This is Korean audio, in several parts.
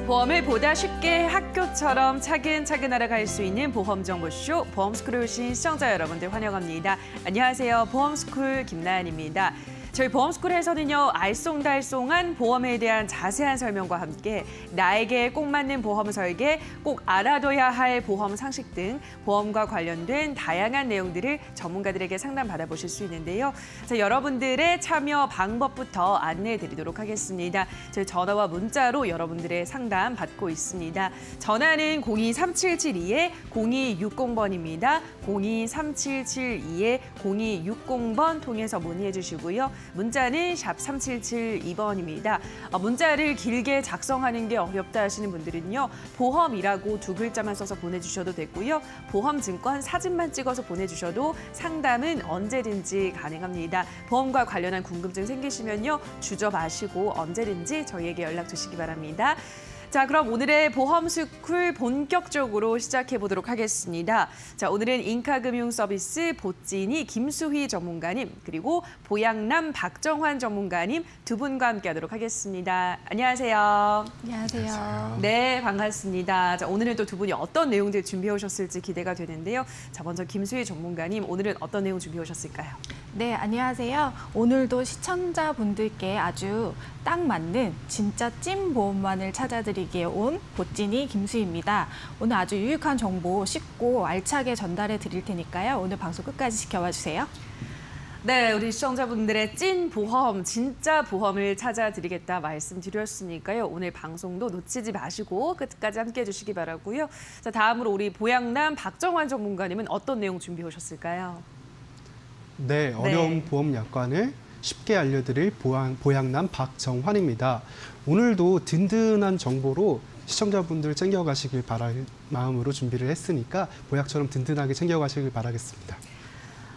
보험을 보다 쉽게 학교처럼 차근차근 알아갈 수 있는 보험정보쇼 보험스쿨에 오신 시청자 여러분들 환영합니다. 안녕하세요. 보험스쿨 김나연입니다. 저희 보험스쿨에서는요, 알쏭달쏭한 보험에 대한 자세한 설명과 함께 나에게 꼭 맞는 보험 설계, 꼭 알아둬야 할 보험 상식 등 보험과 관련된 다양한 내용들을 전문가들에게 상담 받아보실 수 있는데요. 자, 여러분들의 참여 방법부터 안내해 드리도록 하겠습니다. 저희 전화와 문자로 여러분들의 상담 받고 있습니다. 전화는 023772-0260번입니다. 023772-0260번 통해서 문의해 주시고요. 문자는 샵 3772번입니다. 문자를 길게 작성하는 게 어렵다 하시는 분들은요, 보험이라고 두 글자만 써서 보내주셔도 되고요. 보험증권 사진만 찍어서 보내주셔도 상담은 언제든지 가능합니다. 보험과 관련한 궁금증 생기시면요, 주저 마시고 언제든지 저희에게 연락 주시기 바랍니다. 자, 그럼 오늘의 보험스쿨 본격적으로 시작해 보도록 하겠습니다. 자, 오늘은 인카금융서비스 보찐이 김수희 전문가님, 그리고 보양남 박정환 전문가님 두 분과 함께하도록 하겠습니다. 안녕하세요. 안녕하세요. 네, 반갑습니다. 자, 오늘은 또 두 분이 어떤 내용들 준비해 오셨을지 기대가 되는데요. 자, 먼저 김수희 전문가님, 오늘은 어떤 내용 준비해 오셨을까요? 네, 안녕하세요. 오늘도 시청자분들께 아주 딱 맞는 진짜 찐 보험만을 찾아드리기에 온 보찐이 김수희입니다. 오늘 아주 유익한 정보 쉽고 알차게 전달해 드릴 테니까요. 오늘 방송 끝까지 지켜봐 주세요. 네, 우리 시청자분들의 찐 보험, 진짜 보험을 찾아드리겠다 말씀드렸으니까요. 오늘 방송도 놓치지 마시고 끝까지 함께해 주시기 바라고요. 자, 다음으로 우리 보양남 박정환 전문가님은 어떤 내용 준비해 오셨을까요? 네, 어려운 보험 약관을 쉽게 알려드릴 보양남 박정환입니다. 오늘도 든든한 정보로 시청자분들 챙겨가시길 바랄 마음으로 준비를 했으니까 보약처럼 든든하게 챙겨가시길 바라겠습니다.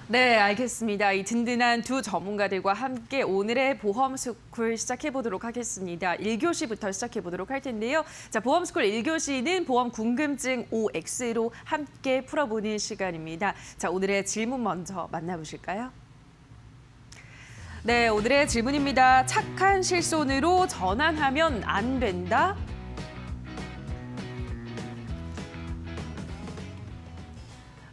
네, 알겠습니다. 이 든든한 두 전문가들과 함께 오늘의 보험스쿨 시작해 보도록 하겠습니다. 1교시부터 시작해 보도록 할 텐데요. 자, 보험스쿨 1교시는 보험 궁금증 OX로 함께 풀어보는 시간입니다. 자, 오늘의 질문 먼저 만나보실까요? 네, 오늘의 질문입니다. 착한 실손으로 전환하면 안 된다?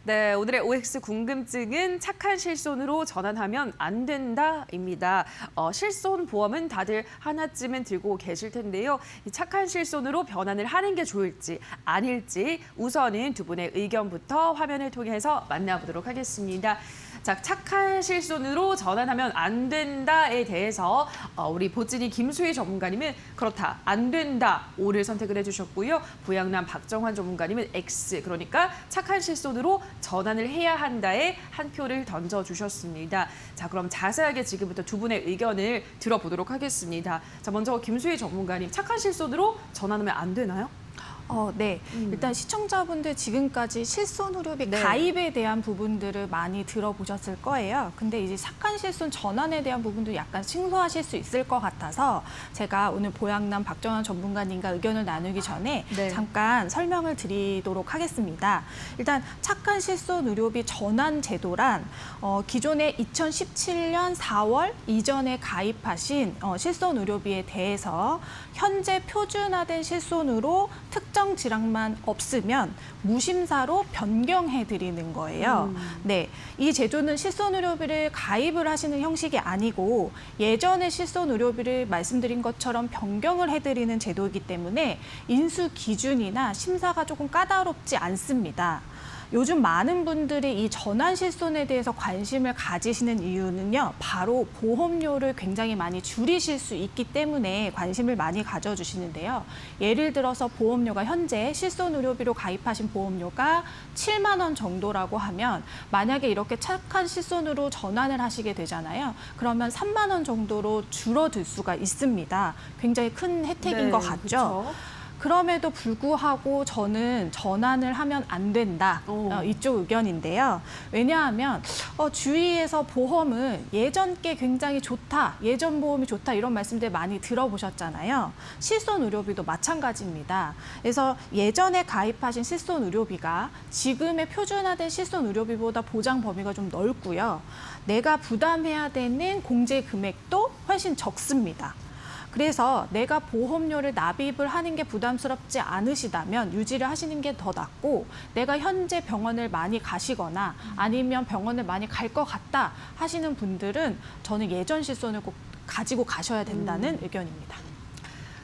네, 오늘의 OX 궁금증은 착한 실손으로 전환하면 안 된다입니다. 실손 보험은 다들 하나쯤은 들고 계실 텐데요. 이 착한 실손으로 변환을 하는 게 좋을지 아닐지 우선은 두 분의 의견부터 화면을 통해서 만나보도록 하겠습니다. 자, 착한 실손으로 전환하면 안 된다에 대해서 우리 보찐이 김수희 전문가님은 그렇다, 안 된다, O를 선택을 해주셨고요. 보양남 박정환 전문가님은 X, 그러니까 착한 실손으로 전환을 해야 한다에 한 표를 던져주셨습니다. 자, 그럼 자세하게 지금부터 두 분의 의견을 들어보도록 하겠습니다. 자, 먼저 김수희 전문가님, 착한 실손으로 전환하면 안 되나요? 네. 일단 시청자분들 지금까지 실손의료비 가입에 대한 부분들을 많이 들어보셨을 거예요. 근데 이제 착한 실손 전환에 대한 부분도 약간 생소하실 수 있을 것 같아서 제가 오늘 보양남 박정환 전문가님과 의견을 나누기 전에 잠깐 설명을 드리도록 하겠습니다. 일단 착한 실손의료비 전환 제도란 기존에 2017년 4월 이전에 가입하신 실손의료비에 대해서 현재 표준화된 실손으로 특정 질환만 없으면 무심사로 변경해드리는 거예요. 네, 이 제도는 실손의료비를 가입을 하시는 형식이 아니고 예전에 실손의료비를 말씀드린 것처럼 변경을 해드리는 제도이기 때문에 인수 기준이나 심사가 조금 까다롭지 않습니다. 요즘 많은 분들이 이 전환 실손에 대해서 관심을 가지시는 이유는요, 바로 보험료를 굉장히 많이 줄이실 수 있기 때문에 관심을 많이 가져주시는데요. 예를 들어서 보험료가 현재 실손의료비로 가입하신 보험료가 7만 원 정도라고 하면 만약에 이렇게 착한 실손으로 전환을 하시게 되잖아요. 그러면 3만 원 정도로 줄어들 수가 있습니다. 굉장히 큰 혜택인 것 같죠? 그쵸? 그럼에도 불구하고 저는 전환을 하면 안 된다. 이쪽 의견인데요. 왜냐하면 주위에서 보험은 예전 게 굉장히 좋다, 예전 보험이 좋다 이런 말씀들 많이 들어보셨잖아요. 실손의료비도 마찬가지입니다. 그래서 예전에 가입하신 실손의료비가 지금의 표준화된 실손의료비보다 보장 범위가 좀 넓고요. 내가 부담해야 되는 공제 금액도 훨씬 적습니다. 그래서 내가 보험료를 납입을 하는 게 부담스럽지 않으시다면 유지를 하시는 게 더 낫고, 내가 현재 병원을 많이 가시거나 아니면 병원을 많이 갈 것 같다 하시는 분들은 저는 예전 실손을 꼭 가지고 가셔야 된다는 의견입니다.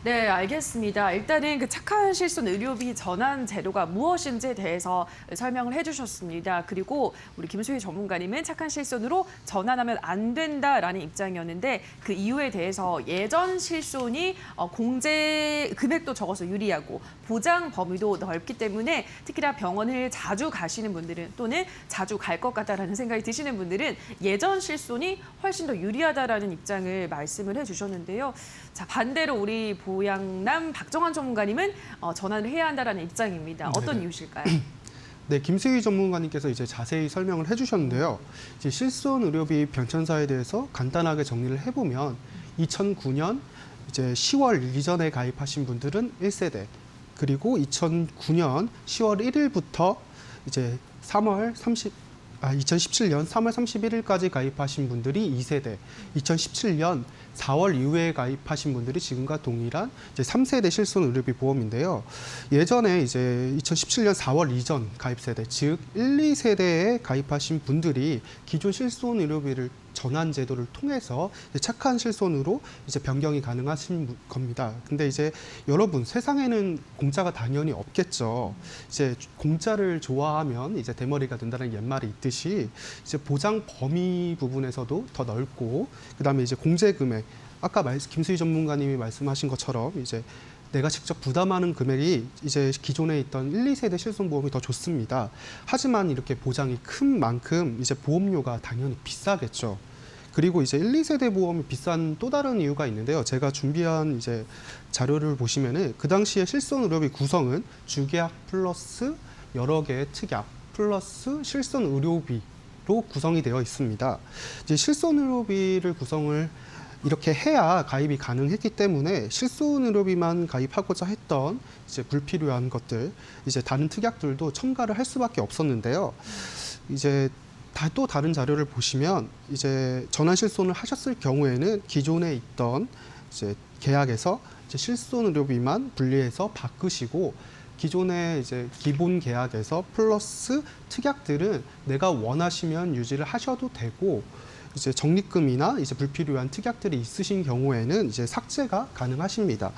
네, 알겠습니다. 일단은 그 착한 실손 의료비 전환 제도가 무엇인지에 대해서 설명을 해주셨습니다. 그리고 우리 김수희 전문가님은 착한 실손으로 전환하면 안 된다라는 입장이었는데 그 이유에 대해서 예전 실손이 공제 금액도 적어서 유리하고 보장 범위도 넓기 때문에 특히나 병원을 자주 가시는 분들은 또는 자주 갈 것 같다라는 생각이 드시는 분들은 예전 실손이 훨씬 더 유리하다라는 입장을 말씀을 해주셨는데요. 자, 반대로 우리 보양남 박정환 전문가님은 전환을 해야 한다라는 입장입니다. 어떤 네. 이유실까요? 네, 김수희 전문가님께서 이제 자세히 설명을 해주셨는데요. 이제 실손 의료비 변천사에 대해서 간단하게 정리를 해보면 2009년 이제 10월 이전에 가입하신 분들은 1세대, 그리고 2009년 10월 1일부터 이제 2017년 3월 31일까지 가입하신 분들이 2세대, 2017년 4월 이후에 가입하신 분들이 지금과 동일한 이제 3세대 실손 의료비 보험인데요. 예전에 이제 2017년 4월 이전 가입 세대, 즉 1, 2세대에 가입하신 분들이 기존 실손 의료비를 전환 제도를 통해서 이제 착한 실손으로 이제 변경이 가능하신 겁니다. 근데 이제 여러분, 세상에는 공짜가 당연히 없겠죠. 이제 공짜를 좋아하면 이제 대머리가 된다는 옛말이 있듯이 이제 보장 범위 부분에서도 더 넓고, 그다음에 이제 공제 금액, 아까 김수희 전문가님이 말씀하신 것처럼 이제 내가 직접 부담하는 금액이 이제 기존에 있던 1, 2세대 실손보험이 더 좋습니다. 하지만 이렇게 보장이 큰 만큼 이제 보험료가 당연히 비싸겠죠. 그리고 이제 1, 2세대 보험이 비싼 또 다른 이유가 있는데요. 제가 준비한 이제 자료를 보시면은 그 당시에 실손 의료비 구성은 주계약 플러스 여러 개의 특약 플러스 실손 의료비로 구성이 되어 있습니다. 이제 실손 의료비를 구성을 이렇게 해야 가입이 가능했기 때문에 실손 의료비만 가입하고자 했던 이제 불필요한 것들, 이제 다른 특약들도 첨가를 할 수밖에 없었는데요. 이제 또 다른 자료를 보시면 이제 전환 실손을 하셨을 경우에는 기존에 있던 이제 계약에서 이제 실손 의료비만 분리해서 바꾸시고, 기존의 이제 기본 계약에서 플러스 특약들은 내가 원하시면 유지를 하셔도 되고, 이제 적립금이나 이제 불필요한 특약들이 있으신 경우에는 이제 삭제가 가능하십니다.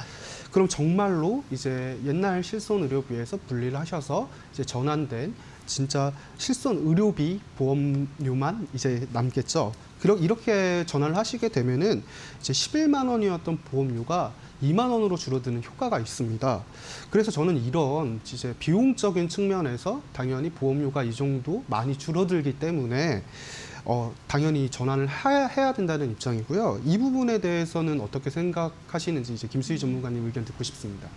그럼 정말로 이제 옛날 실손 의료비에서 분리를 하셔서 이제 전환된 진짜 실손 의료비 보험료만 이제 남겠죠. 이렇게 전환을 하시게 되면은 이제 11만 원이었던 보험료가 2만 원으로 줄어드는 효과가 있습니다. 그래서 저는 이런 이제 비용적인 측면에서 당연히 보험료가 이 정도 많이 줄어들기 때문에 당연히 전환을 해야 된다는 입장이고요. 이 부분에 대해서는 어떻게 생각하시는지 이제 김수희 전문가님 의견 듣고 싶습니다.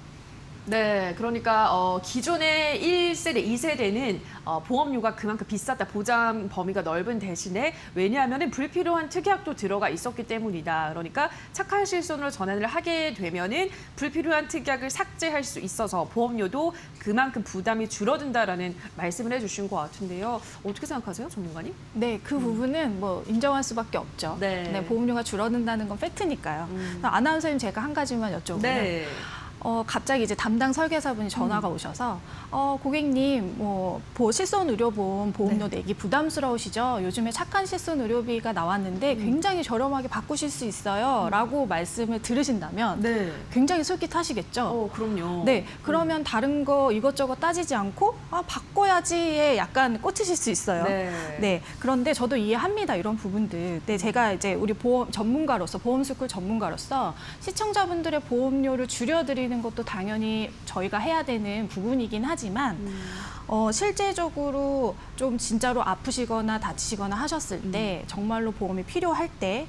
네, 그러니까 기존의 1세대, 2세대는 보험료가 그만큼 비쌌다, 보장 범위가 넓은 대신에 왜냐하면 불필요한 특약도 들어가 있었기 때문이다. 그러니까 착한 실손으로 전환을 하게 되면은 불필요한 특약을 삭제할 수 있어서 보험료도 그만큼 부담이 줄어든다라는 말씀을 해주신 것 같은데요. 어떻게 생각하세요, 전문가님? 네, 그 부분은 뭐 인정할 수밖에 없죠. 네. 보험료가 줄어든다는 건 팩트니까요. 아나운서님, 제가 한 가지만 여쭤보면 네. 갑자기 이제 담당 설계사분이 전화가 오셔서 고객님 실손 의료보험 보험료 내기 부담스러우시죠? 요즘에 착한 실손 의료비가 나왔는데 굉장히 저렴하게 바꾸실 수 있어요. 라고 말씀을 들으신다면 네. 굉장히 솔깃하시겠죠? 그럼요. 네, 그러면 다른 거 이것저것 따지지 않고 바꿔야지에 약간 꽂히실 수 있어요. 네. 그런데 저도 이해합니다, 이런 부분들. 네, 제가 이제 우리 보험 스쿨 전문가로서 시청자분들의 보험료를 줄여드리는 것도 당연히 저희가 해야 되는 부분이긴 하지만 실제적으로 좀 진짜로 아프시거나 다치시거나 하셨을 때 정말로 보험이 필요할 때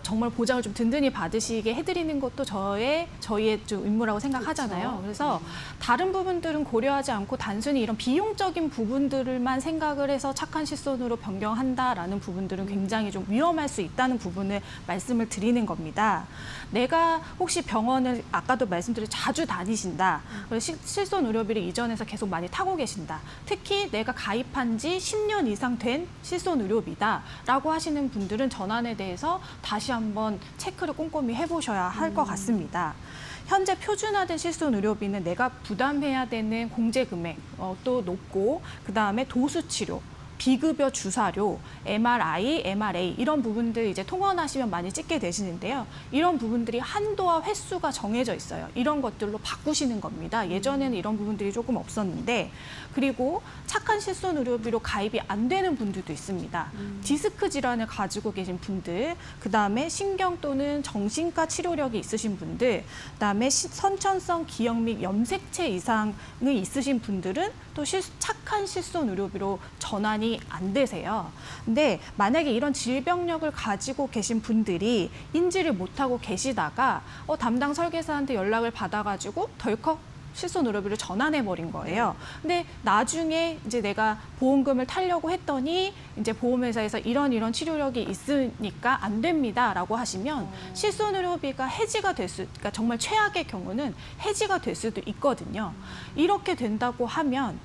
정말 보장을 좀 든든히 받으시게 해드리는 것도 저희의 좀 의무라고 생각하잖아요. 그렇죠. 그래서 다른 부분들은 고려하지 않고 단순히 이런 비용적인 부분들만 생각을 해서 착한 실손으로 변경한다라는 부분들은 굉장히 좀 위험할 수 있다는 부분을 말씀을 드리는 겁니다. 내가 혹시 병원을 아까도 말씀드린 자주 다니신다. 실손 의료비를 이전해서 계속 많이 타고 계신다. 있습니다. 특히 내가 가입한 지 10년 이상 된 실손의료비다라고 하시는 분들은 전환에 대해서 다시 한번 체크를 꼼꼼히 해보셔야 할 것 같습니다. 현재 표준화된 실손의료비는 내가 부담해야 되는 공제 금액 또 높고 그다음에 도수치료, 비급여 주사료, MRI, MRA 이런 부분들 이제 통원하시면 많이 찍게 되시는데요. 이런 부분들이 한도와 횟수가 정해져 있어요. 이런 것들로 바꾸시는 겁니다. 예전에는 이런 부분들이 조금 없었는데 그리고 착한 실손의료비로 가입이 안 되는 분들도 있습니다. 디스크 질환을 가지고 계신 분들, 그다음에 신경 또는 정신과 치료력이 있으신 분들, 그다음에 선천성 기억 및 염색체 이상이 있으신 분들은 또 착한 실손의료비로 전환이 안 되세요. 근데 만약에 이런 질병력을 가지고 계신 분들이 인지를 못하고 계시다가 담당 설계사한테 연락을 받아가지고 덜컥 실손의료비를 전환해버린 거예요. 근데 나중에 이제 내가 보험금을 타려고 했더니 이제 보험회사에서 이런 치료력이 있으니까 안 됩니다라고 하시면 실손의료비가 해지가 그러니까 정말 최악의 경우는 해지가 될 수도 있거든요. 이렇게 된다고 하면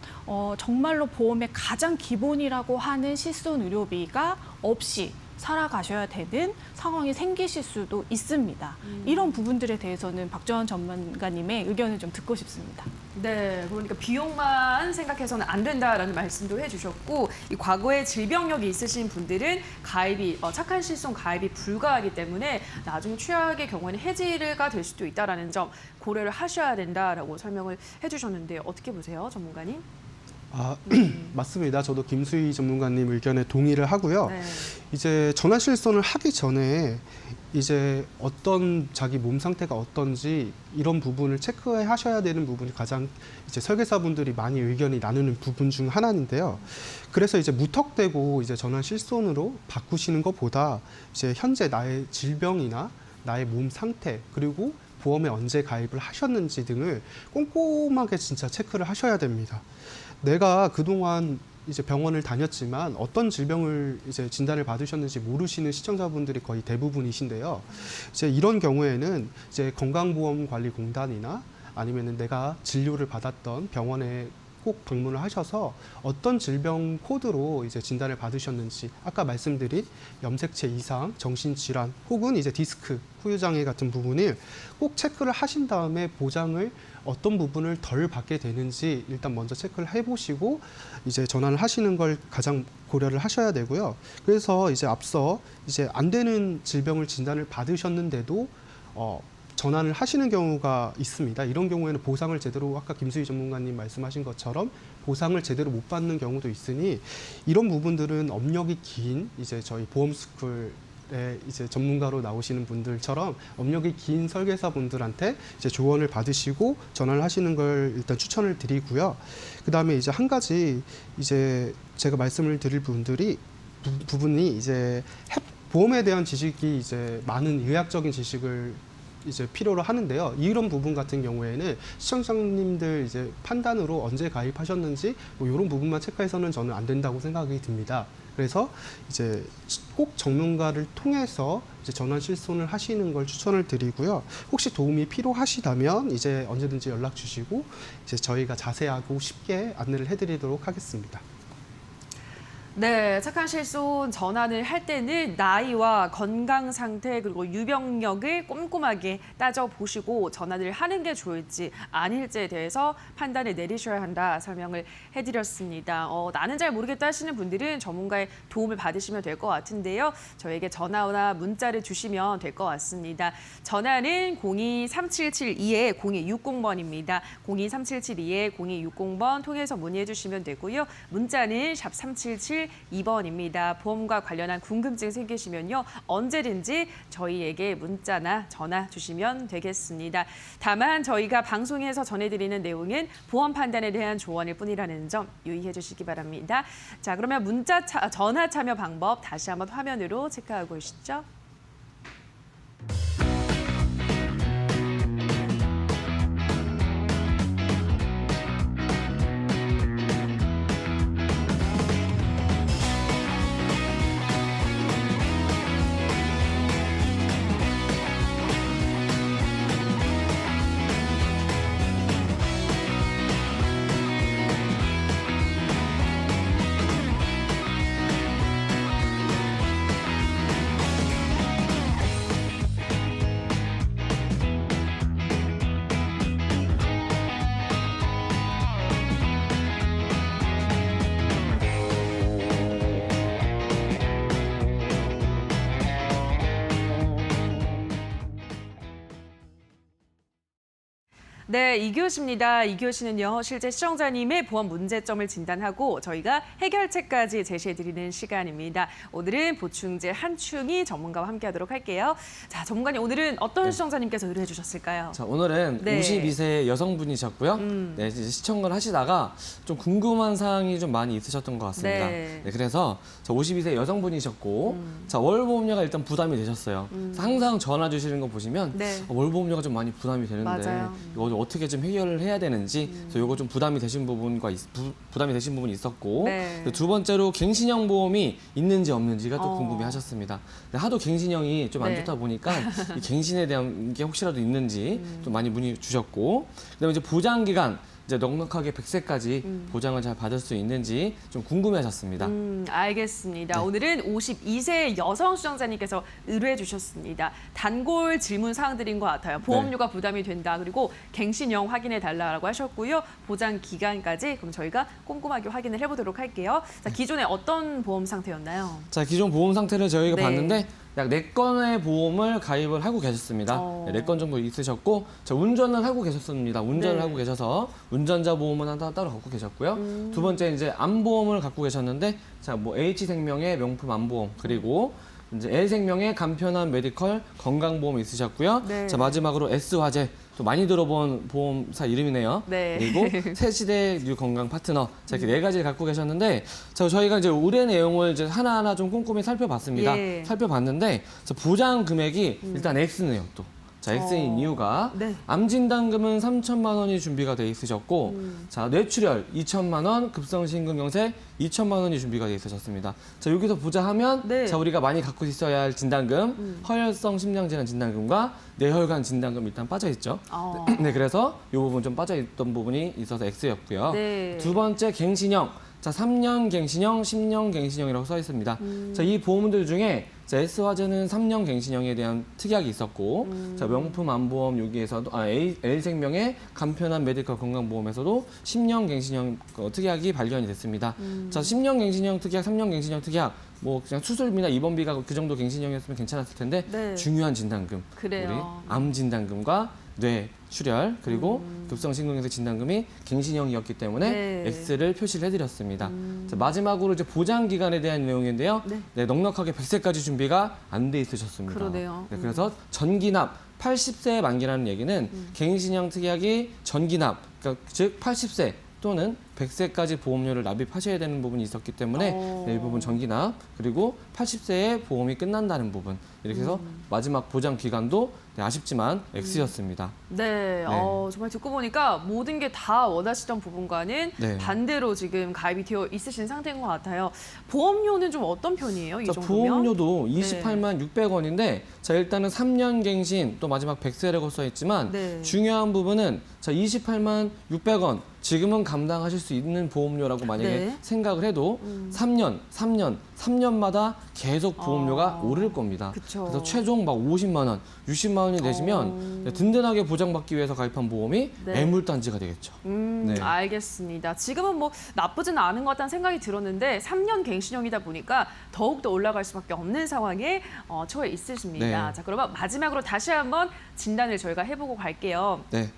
정말로 보험의 가장 기본이라고 하는 실손의료비가 없이 살아가셔야 되는 상황이 생기실 수도 있습니다. 이런 부분들에 대해서는 박주원 전문가님의 의견을 좀 듣고 싶습니다. 네, 그러니까 비용만 생각해서는 안 된다라는 말씀도 해주셨고 이 과거에 질병력이 있으신 분들은 가입이 착한 실손 가입이 불가하기 때문에 나중에 최악의 경우에는 해지가 될 수도 있다라는 점 고려를 하셔야 된다라고 설명을 해주셨는데 어떻게 보세요, 전문가님? 맞습니다. 저도 김수희 전문가님 의견에 동의를 하고요. 네. 이제 전환 실손을 하기 전에 이제 어떤 자기 몸 상태가 어떤지 이런 부분을 체크해 하셔야 되는 부분이 가장 이제 설계사분들이 많이 의견이 나누는 부분 중 하나인데요. 그래서 이제 무턱대고 이제 전환 실손으로 바꾸시는 것보다 이제 현재 나의 질병이나 나의 몸 상태 그리고 보험에 언제 가입을 하셨는지 등을 꼼꼼하게 진짜 체크를 하셔야 됩니다. 내가 그동안 이제 병원을 다녔지만 어떤 질병을 이제 진단을 받으셨는지 모르시는 시청자분들이 거의 대부분이신데요. 이제 이런 경우에는 이제 건강보험관리공단이나 아니면은 내가 진료를 받았던 병원에 꼭 방문을 하셔서 어떤 질병 코드로 이제 진단을 받으셨는지 아까 말씀드린 염색체 이상, 정신질환 혹은 이제 디스크, 후유장애 같은 부분을 꼭 체크를 하신 다음에 보장을 어떤 부분을 덜 받게 되는지 일단 먼저 체크를 해보시고 이제 전환을 하시는 걸 가장 고려를 하셔야 되고요. 그래서 이제 앞서 이제 안 되는 질병을 진단을 받으셨는데도 전환을 하시는 경우가 있습니다. 이런 경우에는 보상을 제대로 아까 김수희 전문가님 말씀하신 것처럼 보상을 제대로 못 받는 경우도 있으니 이런 부분들은 업력이 긴 이제 저희 보험스쿨에 이제 전문가로 나오시는 분들처럼 업력이 긴 설계사분들한테 이제 조언을 받으시고 전환을 하시는 걸 일단 추천을 드리고요. 그다음에 이제 한 가지 이제 제가 말씀을 드릴 부분이 이제 보험에 대한 지식이 이제 많은 의학적인 지식을 이제 필요로 하는데요. 이런 부분 같은 경우에는 시청자님들 이제 판단으로 언제 가입하셨는지 뭐 이런 부분만 체크해서는 저는 안 된다고 생각이 듭니다. 그래서 이제 꼭 전문가를 통해서 이제 전환 실손을 하시는 걸 추천을 드리고요. 혹시 도움이 필요하시다면 이제 언제든지 연락 주시고 이제 저희가 자세하고 쉽게 안내를 해드리도록 하겠습니다. 네, 착한 실손 전환을 할 때는 나이와 건강 상태 그리고 유병력을 꼼꼼하게 따져보시고 전환을 하는 게 좋을지 아닐지에 대해서 판단을 내리셔야 한다 설명을 해드렸습니다. 나는 잘 모르겠다 하시는 분들은 전문가의 도움을 받으시면 될 것 같은데요. 저에게 전화나 문자를 주시면 될 것 같습니다. 전화는 023772-0260번입니다. 023772-0260번 통해서 문의해 주시면 되고요. 문자는 샵 377-2번입니다. 보험과 관련한 궁금증 생기시면요. 언제든지 저희에게 문자나 전화 주시면 되겠습니다. 다만 저희가 방송에서 전해드리는 내용은 보험 판단에 대한 조언일 뿐이라는 점 유의해 주시기 바랍니다. 자, 그러면 전화 참여 방법 다시 한번 화면으로 체크하고 오시죠. 네, 2교시입니다. 2교시는요, 실제 시청자님의 보험 문제점을 진단하고 저희가 해결책까지 제시해드리는 시간입니다. 오늘은 보충제 한충이 전문가와 함께하도록 할게요. 자, 전문가님, 오늘은 어떤 시청자님께서 의뢰해 주셨을까요? 자, 오늘은 네. 52세 여성분이셨고요. 네, 이제 시청을 하시다가 좀 궁금한 사항이 좀 많이 있으셨던 것 같습니다. 네. 그래서 52세 여성분이셨고, 자, 월보험료가 일단 부담이 되셨어요. 그래서 항상 전화 주시는 거 보시면 네. 월보험료가 좀 많이 부담이 되는데 맞아요. 이거 어떻게 좀 해결을 해야 되는지, 그래서 이거 좀 부담이 되신 부분이 있었고, 네. 두 번째로 갱신형 보험이 있는지 없는지가 또 어. 궁금해하셨습니다. 근데 하도 갱신형이 좀 안 네. 좋다 보니까 이 갱신에 대한 게 혹시라도 있는지 좀 많이 문의 주셨고, 그다음에 이제 보장 기간 이제 넉넉하게 100세까지 보장을 잘 받을 수 있는지 좀 궁금해하셨습니다. 알겠습니다. 네. 오늘은 52세 여성 시청자님께서 의뢰해 주셨습니다. 단골 질문 사항들인 것 같아요. 보험료가 부담이 된다. 그리고 갱신형 확인해 달라고 하셨고요. 보장 기간까지 그럼 저희가 꼼꼼하게 확인을 해보도록 할게요. 자, 기존에 어떤 보험 상태였나요? 자, 기존 보험 상태를 저희가 네. 봤는데 약 4건의 보험을 가입을 하고 계셨습니다. 어. 4건 정도 있으셨고, 자, 운전을 하고 계셨습니다. 운전을 네. 하고 계셔서 운전자 보험은 하나 따로 갖고 계셨고요. 두 번째 이제 암보험을 갖고 계셨는데, 자, 뭐 H생명의 명품 암보험, 그리고 이제 L생명의 간편한 메디컬 건강보험 있으셨고요. 네. 자, 마지막으로 S화재, 또 많이 들어본 보험사 이름이네요. 네. 그리고 새시대 뉴 건강 파트너, 자, 이렇게 4가지를 갖고 계셨는데, 자, 저희가 이제 의뢰 내용을 이제 하나하나 좀 꼼꼼히 살펴봤습니다. 예. 살펴봤는데, 자, 보장 금액이 일단 X네요, 또. 자, X인 이유가 네. 암 진단금은 3천만 원이 준비가 돼 있으셨고, 자, 뇌출혈 2천만 원, 급성심근경색 2천만 원이 준비가 돼 있으셨습니다. 자, 여기서 보자 하면, 네. 자, 우리가 많이 갖고 있어야 할 진단금, 허혈성 심장질환 진단금과 뇌혈관 진단금 일단 빠져 있죠. 어. 네, 그래서 이 부분 좀 빠져 있던 부분이 있어서 X였고요. 네. 두 번째 갱신형. 자, 3년 갱신형, 10년 갱신형이라고 써 있습니다. 자, 이 보험들 중에 자, S화재는 3년 갱신형에 대한 특약이 있었고, 자, 명품 암보험 여기에서도 L생명의 간편한 메디컬 건강보험에서도 10년 갱신형 특약이 발견이 됐습니다. 자, 10년 갱신형 특약, 3년 갱신형 특약, 뭐 그냥 수술비나 입원비가 그 정도 갱신형이었으면 괜찮았을 텐데 네. 중요한 진단금, 그래요. 우리 암 진단금과 뇌 출혈 그리고 급성심근경색 진단금이 갱신형이었기 때문에 네. X를 표시를 해드렸습니다. 자, 마지막으로 이제 보장 기간에 대한 내용인데요. 네. 네, 넉넉하게 100세까지 준비가 안 돼 있으셨습니다. 그러네요. 네, 그래서 전기납 80세에 만기라는 얘기는 갱신형 특약이 전기납, 그러니까 즉 80세 또는 100세까지 보험료를 납입하셔야 되는 부분이 있었기 때문에 네, 이 부분 전기납 그리고 80세에 보험이 끝난다는 부분 이렇게 해서 마지막 보장 기간도 네, 아쉽지만 X였습니다. 네, 정말 듣고 보니까 모든 게 다 원하시던 부분과는 네. 반대로 지금 가입이 되어 있으신 상태인 것 같아요. 보험료는 좀 어떤 편이에요? 이 자, 정도면? 보험료도 네. 28만 600원인데 자, 일단은 3년 갱신 또 마지막 100세라고 써 있지만 네. 중요한 부분은 자, 28만 600원 지금은 감당하실 수 있는 보험료라고 만약에 네. 생각을 해도 3년마다 계속 보험료가 오를 겁니다. 그쵸. 그래서 최종 막 50만 원, 60만 원이 되시면 든든하게 보장받기 위해서 가입한 보험이 네. 애물단지가 되겠죠. 네. 알겠습니다. 지금은 뭐 나쁘진 않은 것 같다는 생각이 들었는데 3년 갱신형이다 보니까 더욱더 올라갈 수밖에 없는 상황에 처해 있으십니다. 네. 자, 그러면 마지막으로 다시 한번 진단을 저희가 해보고 갈게요. 네.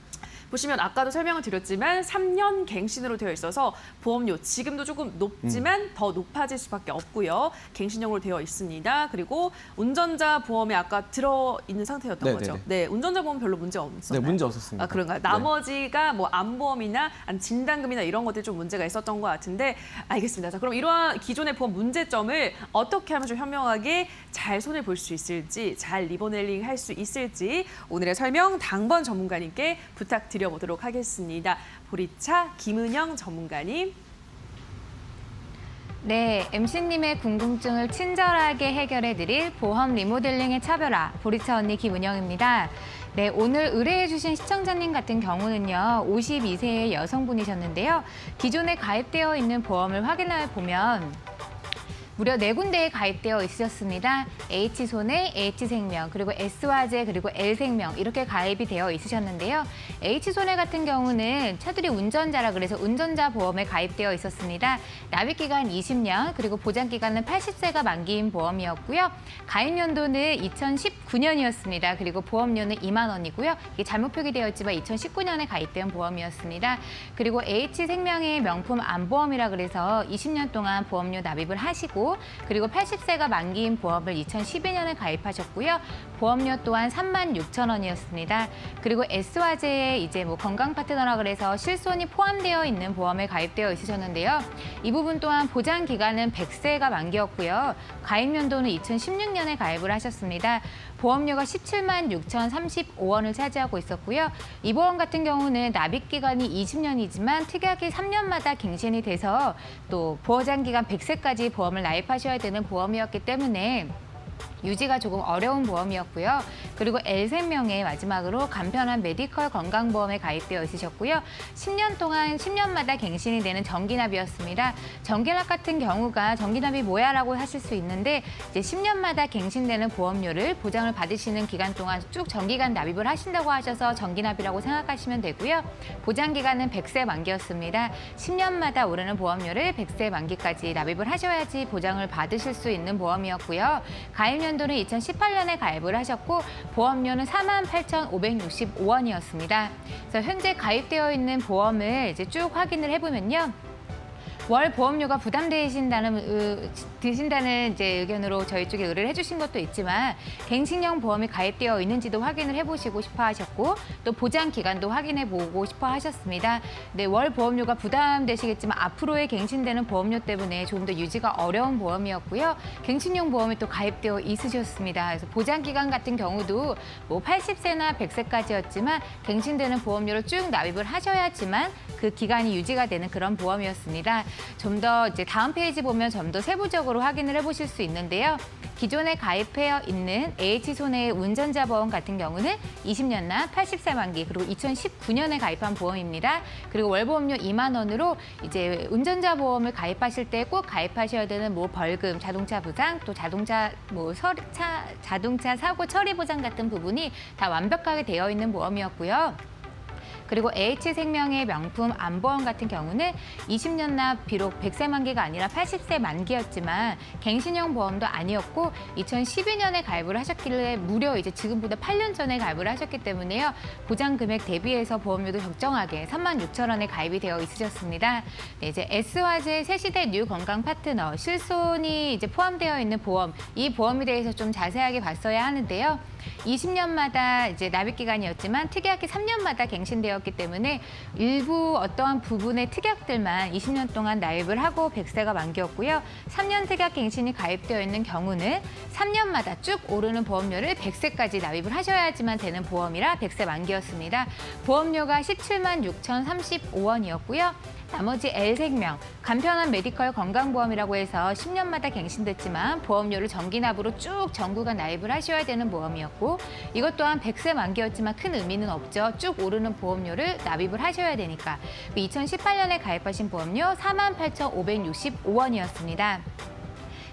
보시면 아까도 설명을 드렸지만 3년 갱신으로 되어 있어서 보험료 지금도 조금 높지만 더 높아질 수밖에 없고요. 갱신형으로 되어 있습니다. 그리고 운전자 보험에 아까 들어있는 상태였던 네, 거죠. 네, 네, 운전자 보험 별로 문제 없었나요? 네, 문제 없었습니다. 아, 그런가요? 네. 나머지가 뭐 암보험이나 진단금이나 이런 것들이 좀 문제가 있었던 것 같은데 알겠습니다. 자, 그럼 이러한 기존의 보험 문제점을 어떻게 하면 좀 현명하게 잘 손을 볼 수 있을지, 잘 리버넬링 할 수 있을지 오늘의 설명 당번 전문가님께 부탁드려보도록 하겠습니다. 보리차 김은영 전문가님. 네, MC님의 궁금증을 친절하게 해결해드릴 보험 리모델링의 차별화, 보리차 언니 김은영입니다. 네, 오늘 의뢰해주신 시청자님 같은 경우는요, 52세의 여성분이셨는데요. 기존에 가입되어 있는 보험을 확인해 보면 무려 4군데에 가입되어 있으셨습니다. H손해, H생명, 그리고 S화재, 그리고 L생명 이렇게 가입이 되어 있으셨는데요. H손해 같은 경우는 차들이 운전자라 그래서 운전자 보험에 가입되어 있었습니다. 납입기간 20년, 그리고 보장기간은 80세가 만기인 보험이었고요. 가입 연도는 2019년이었습니다. 그리고 보험료는 2만 원이고요. 이게 잘못 표기되어 있지만 2019년에 가입된 보험이었습니다. 그리고 H생명의 명품 안보험이라 그래서 20년 동안 보험료 납입을 하시고 그리고 80세가 만기인 보험을 2012년에 가입하셨고요. 보험료 또한 36,000원이었습니다. 그리고 S화재에 이제 뭐 건강 파트너라 그래서 실손이 포함되어 있는 보험에 가입되어 있으셨는데요. 이 부분 또한 보장 기간은 100세가 만기였고요. 가입 연도는 2016년에 가입을 하셨습니다. 보험료가 17만 6,035원을 차지하고 있었고요. 이 보험 같은 경우는 납입 기간이 20년이지만 특약이 3년마다 갱신이 돼서 또 보장 기간 100세까지 보험을 가입하셔야 되는 보험이었기 때문에 유지가 조금 어려운 보험이었고요. 그리고 L생명의 마지막으로 간편한 메디컬 건강보험에 가입되어 있으셨고요. 10년 동안 10년마다 갱신이 되는 정기납이었습니다. 정기납 같은 경우가 정기납이 뭐야라고 하실 수 있는데 이제 10년마다 갱신되는 보험료를 보장을 받으시는 기간 동안 쭉 정기간 납입을 하신다고 하셔서 정기납이라고 생각하시면 되고요. 보장 기간은 100세 만기였습니다. 10년마다 오르는 보험료를 100세 만기까지 납입을 하셔야지 보장을 받으실 수 있는 보험이었고요. 가입 연도는 2018년에 가입을 하셨고 보험료는 48,565원이었습니다. 그래서 현재 가입되어 있는 보험을 이제 쭉 확인을 해보면요. 월 보험료가 부담되신다는 이제 의견으로 저희 쪽에 의뢰를 해주신 것도 있지만 갱신형 보험이 가입되어 있는지도 확인을 해보시고 싶어 하셨고 또 보장 기간도 확인해보고 싶어 하셨습니다. 네, 월 보험료가 부담되시겠지만 앞으로의 갱신되는 보험료 때문에 조금 더 유지가 어려운 보험이었고요. 갱신형 보험이 또 가입되어 있으셨습니다. 그래서 보장 기간 같은 경우도 뭐 80세나 100세까지였지만 갱신되는 보험료를 쭉 납입을 하셔야지만 그 기간이 유지가 되는 그런 보험이었습니다. 좀 더 이제 다음 페이지 보면 좀 더 세부적으로 확인을 해보실 수 있는데요. 기존에 가입해 있는 H손해의 운전자 보험 같은 경우는 20년 납 80세 만기 그리고 2019년에 가입한 보험입니다. 그리고 월 보험료 2만 원으로 이제 운전자 보험을 가입하실 때 꼭 가입하셔야 되는 뭐 벌금, 자동차 부상, 또 자동차 사고 처리 보장 같은 부분이 다 완벽하게 되어 있는 보험이었고요. 그리고 H생명의 명품 안보험 같은 경우는 20년 납 비록 100세 만기가 아니라 80세 만기였지만 갱신형 보험도 아니었고 2012년에 가입을 하셨길래 무려 이제 지금보다 8년 전에 가입을 하셨기 때문에요. 보장 금액 대비해서 보험료도 적정하게 36,000원에 가입이 되어 있으셨습니다. 네, 이제 S화재 새시대 뉴 건강 파트너 실손이 이제 포함되어 있는 보험, 이 보험에 대해서 좀 자세하게 봤어야 하는데요. 20년마다 이제 납입 기간이었지만 특약이 3년마다 갱신되었기 때문에 일부 어떠한 부분의 특약들만 20년 동안 납입을 하고 100세가 만기였고요. 3년 특약 갱신이 가입되어 있는 경우는 3년마다 쭉 오르는 보험료를 100세까지 납입을 하셔야지만 되는 보험이라 100세 만기였습니다. 보험료가 17만 6,035원이었고요. 나머지 L생명, 간편한 메디컬 건강보험이라고 해서 10년마다 갱신됐지만 보험료를 정기납으로 쭉 전구간 납입을 하셔야 되는 보험이었고 이것 또한 100세 만기였지만 큰 의미는 없죠. 쭉 오르는 보험료를 납입을 하셔야 되니까 2018년에 가입하신 보험료 48,565원이었습니다.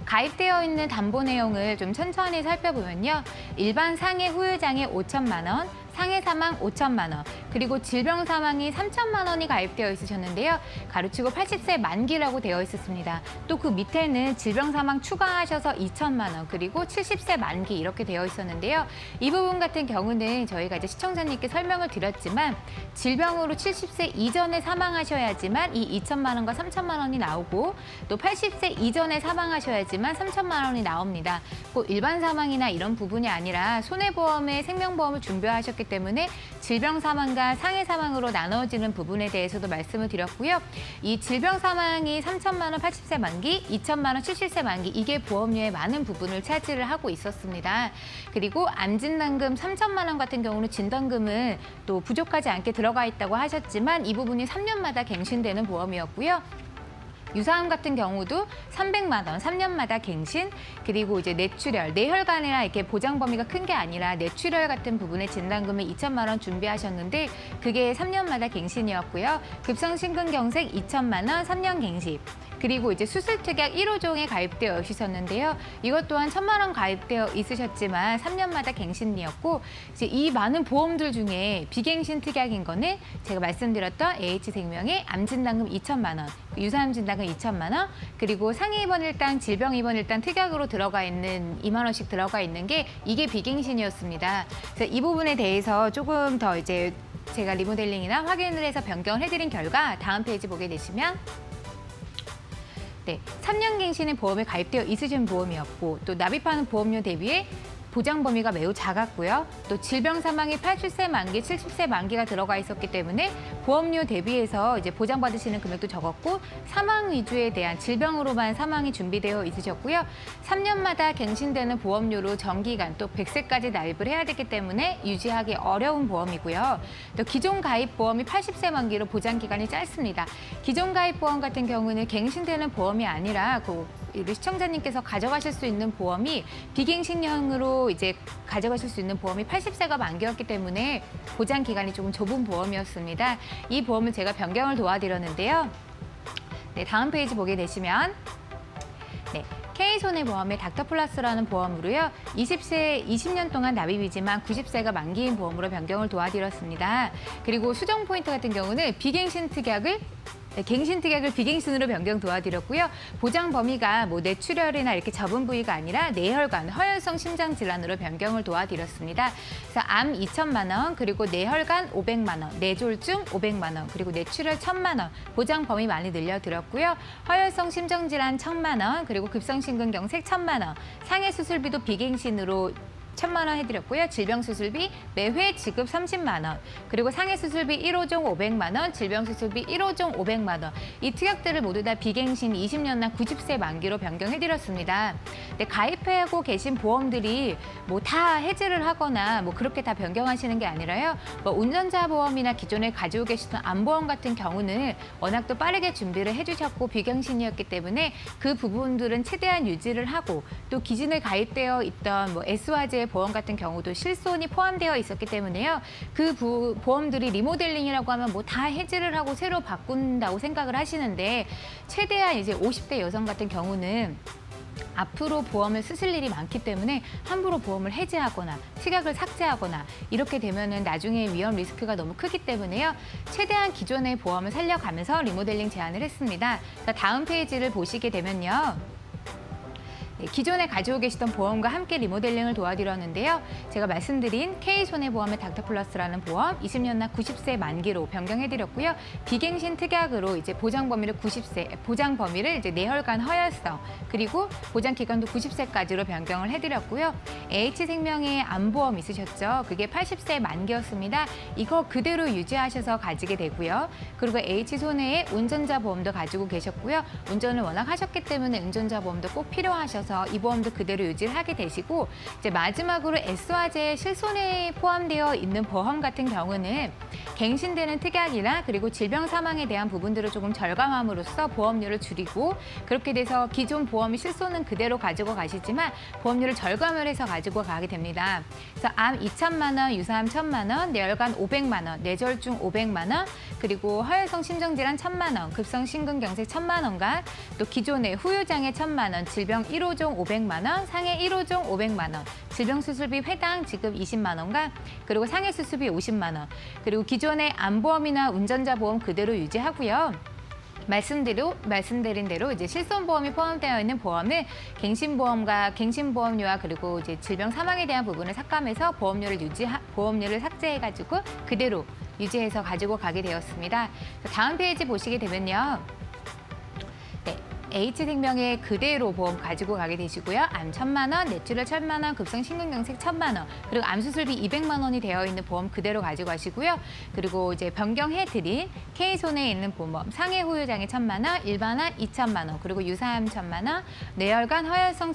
가입되어 있는 담보 내용을 좀 천천히 살펴보면요. 일반 상해 후유장애 5천만 원, 상해 사망 5천만 원, 그리고 질병 사망이 3천만 원이 가입되어 있으셨는데요. 가로치고 80세 만기라고 되어 있었습니다. 또 그 밑에는 질병 사망 추가하셔서 2천만 원, 그리고 70세 만기 이렇게 되어 있었는데요. 이 부분 같은 경우는 저희가 이제 시청자님께 설명을 드렸지만 질병으로 70세 이전에 사망하셔야지만 이 2천만 원과 3천만 원이 나오고 또 80세 이전에 사망하셔야지만 3천만 원이 나옵니다. 꼭 일반 사망이나 이런 부분이 아니라 손해보험에 생명보험을 준비하셨기 때문에 질병 사망과 상해 사망으로 나눠지는 부분에 대해서도 말씀을 드렸고요. 이 질병 사망이 3천만 원 80세 만기, 2천만 원 70세 만기 이게 보험료의 많은 부분을 차지를 하고 있었습니다. 그리고 암진단금 3천만 원 같은 경우는 진단금은 또 부족하지 않게 들어가 있다고 하셨지만 이 부분이 3년마다 갱신되는 보험이었고요. 유사암 같은 경우도 300만 원, 3년마다 갱신, 그리고 이제 뇌출혈, 뇌혈관이나 이렇게 보장 범위가 큰 게 아니라 뇌출혈 같은 부분의 진단금을 2천만 원 준비하셨는데 그게 3년마다 갱신이었고요. 급성심근경색 2천만 원, 3년 갱신. 그리고 이제 수술특약 1호종에 가입되어 있으셨는데요. 이것 또한 1,000만 원 가입되어 있으셨지만 3년마다 갱신이었고 이제 이 많은 보험들 중에 비갱신 특약인 거는 제가 말씀드렸던 H생명의 암진단금 2,000만 원, 유사암 진단금 2,000만 원, 그리고 상해 입원 일당, 질병 입원 일당 특약으로 들어가 있는 2만 원씩 들어가 있는 게 이게 비갱신이었습니다. 그래서 이 부분에 대해서 조금 더 이제 제가 리모델링이나 확인을 해서 변경을 해드린 결과 다음 페이지 보게 되시면 네, 3년 갱신의 보험에 가입되어 있으신 보험이었고 또 납입하는 보험료 대비에 보장 범위가 매우 작았고요. 또 질병 사망이 80세 만기, 70세 만기가 들어가 있었기 때문에 보험료 대비해서 이제 보장받으시는 금액도 적었고 사망 위주에 대한 질병으로만 사망이 준비되어 있으셨고요. 3년마다 갱신되는 보험료로 정기간 또 100세까지 납입을 해야 되기 때문에 유지하기 어려운 보험이고요. 또 기존 가입 보험이 80세 만기로 보장 기간이 짧습니다. 기존 가입 보험 같은 경우는 갱신되는 보험이 아니라 우리 시청자님께서 가져가실 수 있는 보험이 비갱신형으로 이제 가져가실 수 있는 보험이 80세가 만기였기 때문에 보장 기간이 조금 좁은 보험이었습니다. 이 보험을 제가 변경을 도와드렸는데요. 네, 다음 페이지 보게 되시면 네, K손해보험의 닥터플러스라는 보험으로요. 20년 동안 납입이지만 90세가 만기인 보험으로 변경을 도와드렸습니다. 그리고 수정 포인트 같은 경우는 비갱신 특약을 갱신 특약을 비갱신으로 변경 도와드렸고요. 보장 범위가 뭐 뇌출혈이나 이렇게 접은 부위가 아니라 뇌혈관, 허혈성 심장 질환으로 변경을 도와드렸습니다. 그래서 암 2,000만 원, 그리고 뇌혈관 500만 원, 뇌졸중 500만 원, 그리고 뇌출혈 1,000만 원 보장 범위 많이 늘려드렸고요. 허혈성 심장 질환 1,000만 원, 그리고 급성심근경색 1,000만 원, 상해 수술비도 비갱신으로 1,000만 원 해드렸고요. 질병 수술비 매회 지급 30만 원, 그리고 상해 수술비 1호종 500만 원, 질병 수술비 1호종 500만 원. 이 특약들을 모두 다 비갱신 20년나 90세 만기로 변경해드렸습니다. 근데 가입하고 계신 보험들이 뭐 다 해지를 하거나 뭐 그렇게 다 변경하시는 게 아니라요. 뭐 운전자 보험이나 기존에 가지고 계시던 암보험 같은 경우는 워낙 또 빠르게 준비를 해주셨고 비갱신이었기 때문에 그 부분들은 최대한 유지를 하고 또 기존에 가입되어 있던 뭐 S화재 보험 같은 경우도 실손이 포함되어 있었기 때문에요. 그 보험들이 리모델링이라고 하면 뭐 다 해지를 하고 새로 바꾼다고 생각을 하시는데 최대한 이제 50대 여성 같은 경우는 앞으로 보험을 쓰실 일이 많기 때문에 함부로 보험을 해지하거나 특약을 삭제하거나 이렇게 되면은 나중에 위험 리스크가 너무 크기 때문에요. 최대한 기존의 보험을 살려가면서 리모델링 제안을 했습니다. 다음 페이지를 보시게 되면요. 네, 기존에 가지고 계시던 보험과 함께 리모델링을 도와드렸는데요. 제가 말씀드린 K손해보험의 닥터플러스라는 보험 20년나 90세 만기로 변경해드렸고요. 비갱신 특약으로 이제 보장 범위를 90세, 보장 범위를 이제 뇌혈관 허혈성 그리고 보장 기간도 90세까지로 변경을 해드렸고요. H생명의 암보험 있으셨죠? 그게 80세 만기였습니다. 이거 그대로 유지하셔서 가지게 되고요. 그리고 H손해의 운전자 보험도 가지고 계셨고요. 운전을 워낙 하셨기 때문에 운전자 보험도 꼭 필요하셔서 이 보험도 그대로 유지를 하게 되시고 이제 마지막으로 S화재 실손에 포함되어 있는 보험 같은 경우는 갱신되는 특약이나 그리고 질병 사망에 대한 부분들을 조금 절감함으로써 보험료를 줄이고 그렇게 돼서 기존 보험이 실손은 그대로 가지고 가시지만 보험료를 절감을 해서 가지고 가게 됩니다. 그래서 암 2,000만 원, 유사암 1,000만 원, 뇌혈관 500만 원, 뇌졸중 500만 원, 그리고 허혈성 심장질환 1,000만 원, 급성심근경색 1,000만 원과 또 기존의 후유장애 1,000만 원, 질병 1호종 500만 원, 상해 1호종 500만 원, 질병 수술비 회당 지급 20만 원과 그리고 상해 수술비 50만 원, 그리고 기존의 암보험이나 운전자 보험 그대로 유지하고요. 말씀드린 대로 이제 실손보험이 포함되어 있는 보험은 갱신보험료와 그리고 이제 질병 사망에 대한 부분을 삭감해서 보험료를 삭제해가지고 그대로 유지해서 가지고 가게 되었습니다. 다음 페이지 보시게 되면요. H생명의 그대로 보험 가지고 가게 되시고요. 암 1,000만 원, 뇌출혈 1,000만 원, 급성심근경색 1,000만 원, 그리고 암수술비 200만 원이 되어 있는 보험 그대로 가지고 가시고요. 그리고 이제 변경해드린 K손해에 있는 보험, 상해 후유장애 1,000만 원, 일반암 2,000만 원, 그리고 유사암 1,000만 원, 뇌혈관 허혈성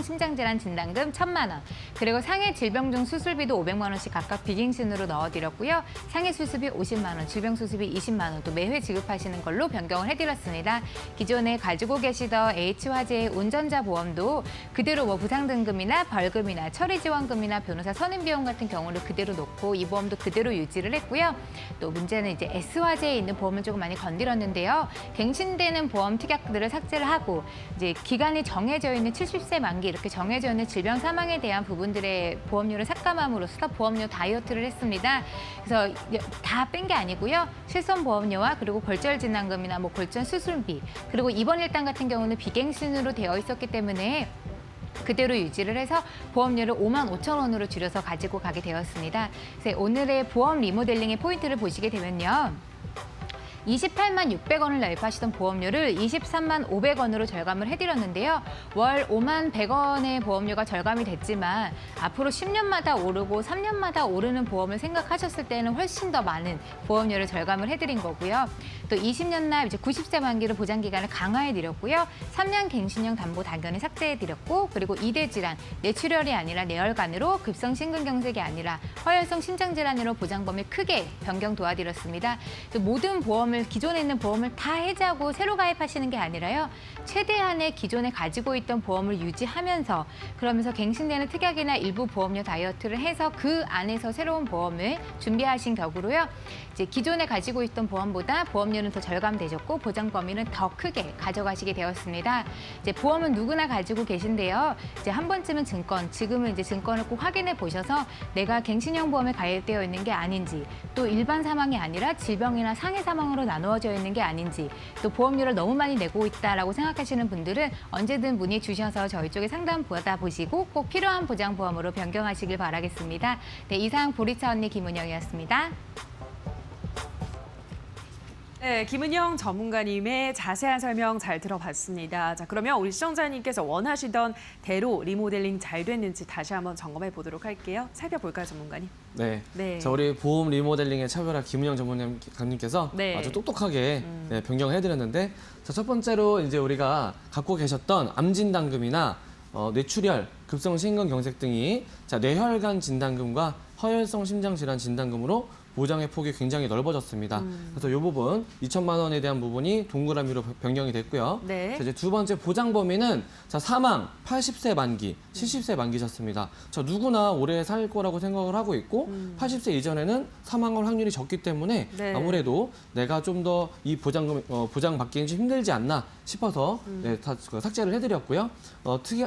심장질환 진단금 1,000만 원, 그리고 상해 질병 중 수술비도 500만 원씩 각각 비갱신으로 넣어드렸고요. 상해 수술비 50만 원, 질병 수술비 20만 원, 또 매회 지급하시는 걸로 변경을 해드렸습니다. 기존 기존에 가지고 계시던 H화재의 운전자 보험도 그대로 뭐 부상등급이나 벌금이나 처리지원금이나 변호사 선임비용 같은 경우를 그대로 놓고 이 보험도 그대로 유지를 했고요. 또 문제는 이제 S화재에 있는 보험을 조금 많이 건드렸는데요. 갱신되는 보험 특약들을 삭제를 하고 이제 기간이 정해져 있는 70세 만기 이렇게 정해져 있는 질병 사망에 대한 부분들의 보험료를 삭감함으로써 보험료 다이어트를 했습니다. 그래서 다 뺀 게 아니고요. 실손보험료와 그리고 골절진단금이나 뭐 골절 수술비 그리고 입원 일당 같은 경우는 비갱신으로 되어 있었기 때문에 그대로 유지를 해서 보험료를 55,000원으로 줄여서 가지고 가게 되었습니다. 그래서 오늘의 보험 리모델링의 포인트를 보시게 되면요. 28만 600원을 납입하시던 보험료를 23만 500원으로 절감을 해드렸는데요. 월 5만 100원의 보험료가 절감이 됐지만 앞으로 10년마다 오르고 3년마다 오르는 보험을 생각하셨을 때는 훨씬 더 많은 보험료를 절감을 해드린 거고요. 또 20년 납 이제 90세 만기로 보장 기간을 강화해드렸고요. 3년 갱신형 담보 당연히 삭제해드렸고 그리고 2대 질환, 뇌출혈이 아니라 뇌혈관으로 급성 심근경색이 아니라 허혈성 심장질환으로 보장 범위 크게 변경 도와드렸습니다. 또 모든 보험을 기존에 있는 보험을 다 해지하고 새로 가입하시는 게 아니라요. 최대한의 기존에 가지고 있던 보험을 유지하면서 그러면서 갱신되는 특약이나 일부 보험료 다이어트를 해서 그 안에서 새로운 보험을 준비하신 격으로요. 이제 기존에 가지고 있던 보험보다 보험료는 더 절감되셨고 보장 범위는 더 크게 가져가시게 되었습니다. 이제 보험은 누구나 가지고 계신데요. 이제 한 번쯤은 증권, 지금은 이제 증권을 꼭 확인해 보셔서 내가 갱신형 보험에 가입되어 있는 게 아닌지, 또 일반 사망이 아니라 질병이나 상해 사망으로 나누어져 있는 게 아닌지, 또 보험료를 너무 많이 내고 있다라고 생각하시는 분들은 언제든 문의 주셔서 저희 쪽에 상담 받아보시고 꼭 필요한 보장보험으로 변경하시길 바라겠습니다. 네, 이상 보리차 언니 김은영이었습니다. 네, 김은영 전문가님의 자세한 설명 잘 들어봤습니다. 자, 그러면 우리 시청자님께서 원하시던 대로 리모델링 잘 됐는지 다시 한번 점검해 보도록 할게요. 살펴볼까요, 전문가님? 네. 네. 자, 우리 보험 리모델링의 차별화 김은영 전문가님께서 네. 아주 똑똑하게 변경을 해드렸는데, 자, 첫 번째로 이제 우리가 갖고 계셨던 암진단금이나 뇌출혈, 급성 심근경색 등이 자, 뇌혈관 진단금과 허혈성 심장질환 진단금으로 보장의 폭이 굉장히 넓어졌습니다. 그래서 이 부분 2천만 원에 대한 부분이 동그라미로 변경이 됐고요. 네. 자, 이제 두 번째 보장 범위는 자, 사망 80세 만기, 70세 만기셨습니다. 자, 누구나 오래 살 거라고 생각을 하고 있고 80세 이전에는 사망할 확률이 적기 때문에 네. 아무래도 내가 좀 더 이 보장 받기는 좀 힘들지 않나 싶어서 네, 다 삭제를 해드렸고요.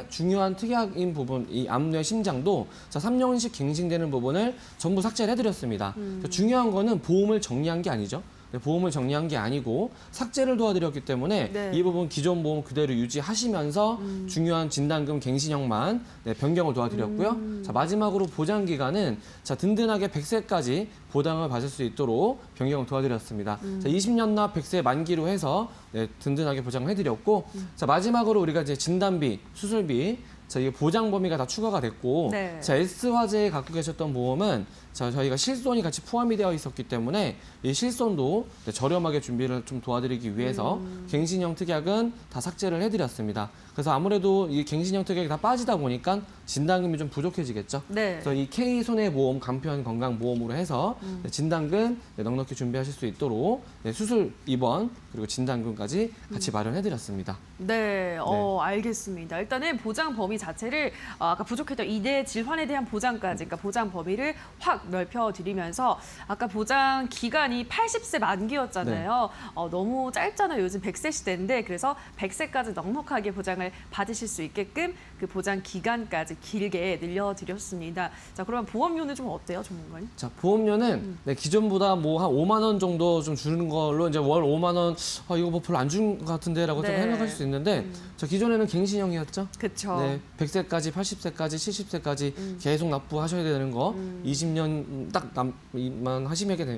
중요한 특약인 부분, 이 암, 뇌, 심장도 자, 3년씩 갱신되는 부분을 전부 삭제를 해드렸습니다. 자, 중요한 거는 보험을 정리한 게 아니죠. 네, 보험을 정리한 게 아니고 삭제를 도와드렸기 때문에 네. 이 부분 기존 보험 그대로 유지하시면서 중요한 진단금 갱신형만 네, 변경을 도와드렸고요. 자, 마지막으로 보장 기간은 자, 든든하게 100세까지 보장을 받을 수 있도록 변경을 도와드렸습니다. 자, 20년 납 100세 만기로 해서 네, 든든하게 보장을 해드렸고 자, 마지막으로 우리가 이제 진단비, 수술비 자, 이게 보장 범위가 다 추가가 됐고, 네. 자, S화재에 갖고 계셨던 보험은 자, 저희가 실손이 같이 포함이 되어 있었기 때문에 이 실손도 네, 저렴하게 준비를 좀 도와드리기 위해서 갱신형 특약은 다 삭제를 해드렸습니다. 그래서 아무래도 이 갱신형 특약이 다 빠지다 보니까 진단금이 좀 부족해지겠죠. 네. 그래서 이 K손해보험 간편 건강보험으로 해서 네, 진단금 네, 넉넉히 준비하실 수 있도록 네, 수술 입원 그리고 진단금까지 같이 마련해드렸습니다. 네, 알겠습니다. 일단은 보장 범위 자체를 아까 부족했던 2대 질환에 대한 보장까지, 그러니까 보장 범위를 확 넓혀드리면서 아까 보장 기간이 80세 만기였잖아요. 너무 짧잖아요. 요즘 100세 시대인데 그래서 100세까지 넉넉하게 보장을 받으실 수 있게끔 그 보장 기간까지 길게 늘려드렸습니다. 자, 그러면 보험료는 좀 어때요, 전문가님? 자, 보험료는 네, 기존보다 뭐 한 5만 원 정도 좀 주는 걸로 이제 월 5만 원 이거 뭐 별로 안 준 것 같은데라고 네. 생각하실 수 있는데 자, 기존에는 갱신형이었죠. 그렇죠. 네, 100세까지, 80세까지, 70세까지 계속 납부하셔야 되는 거 20년 딱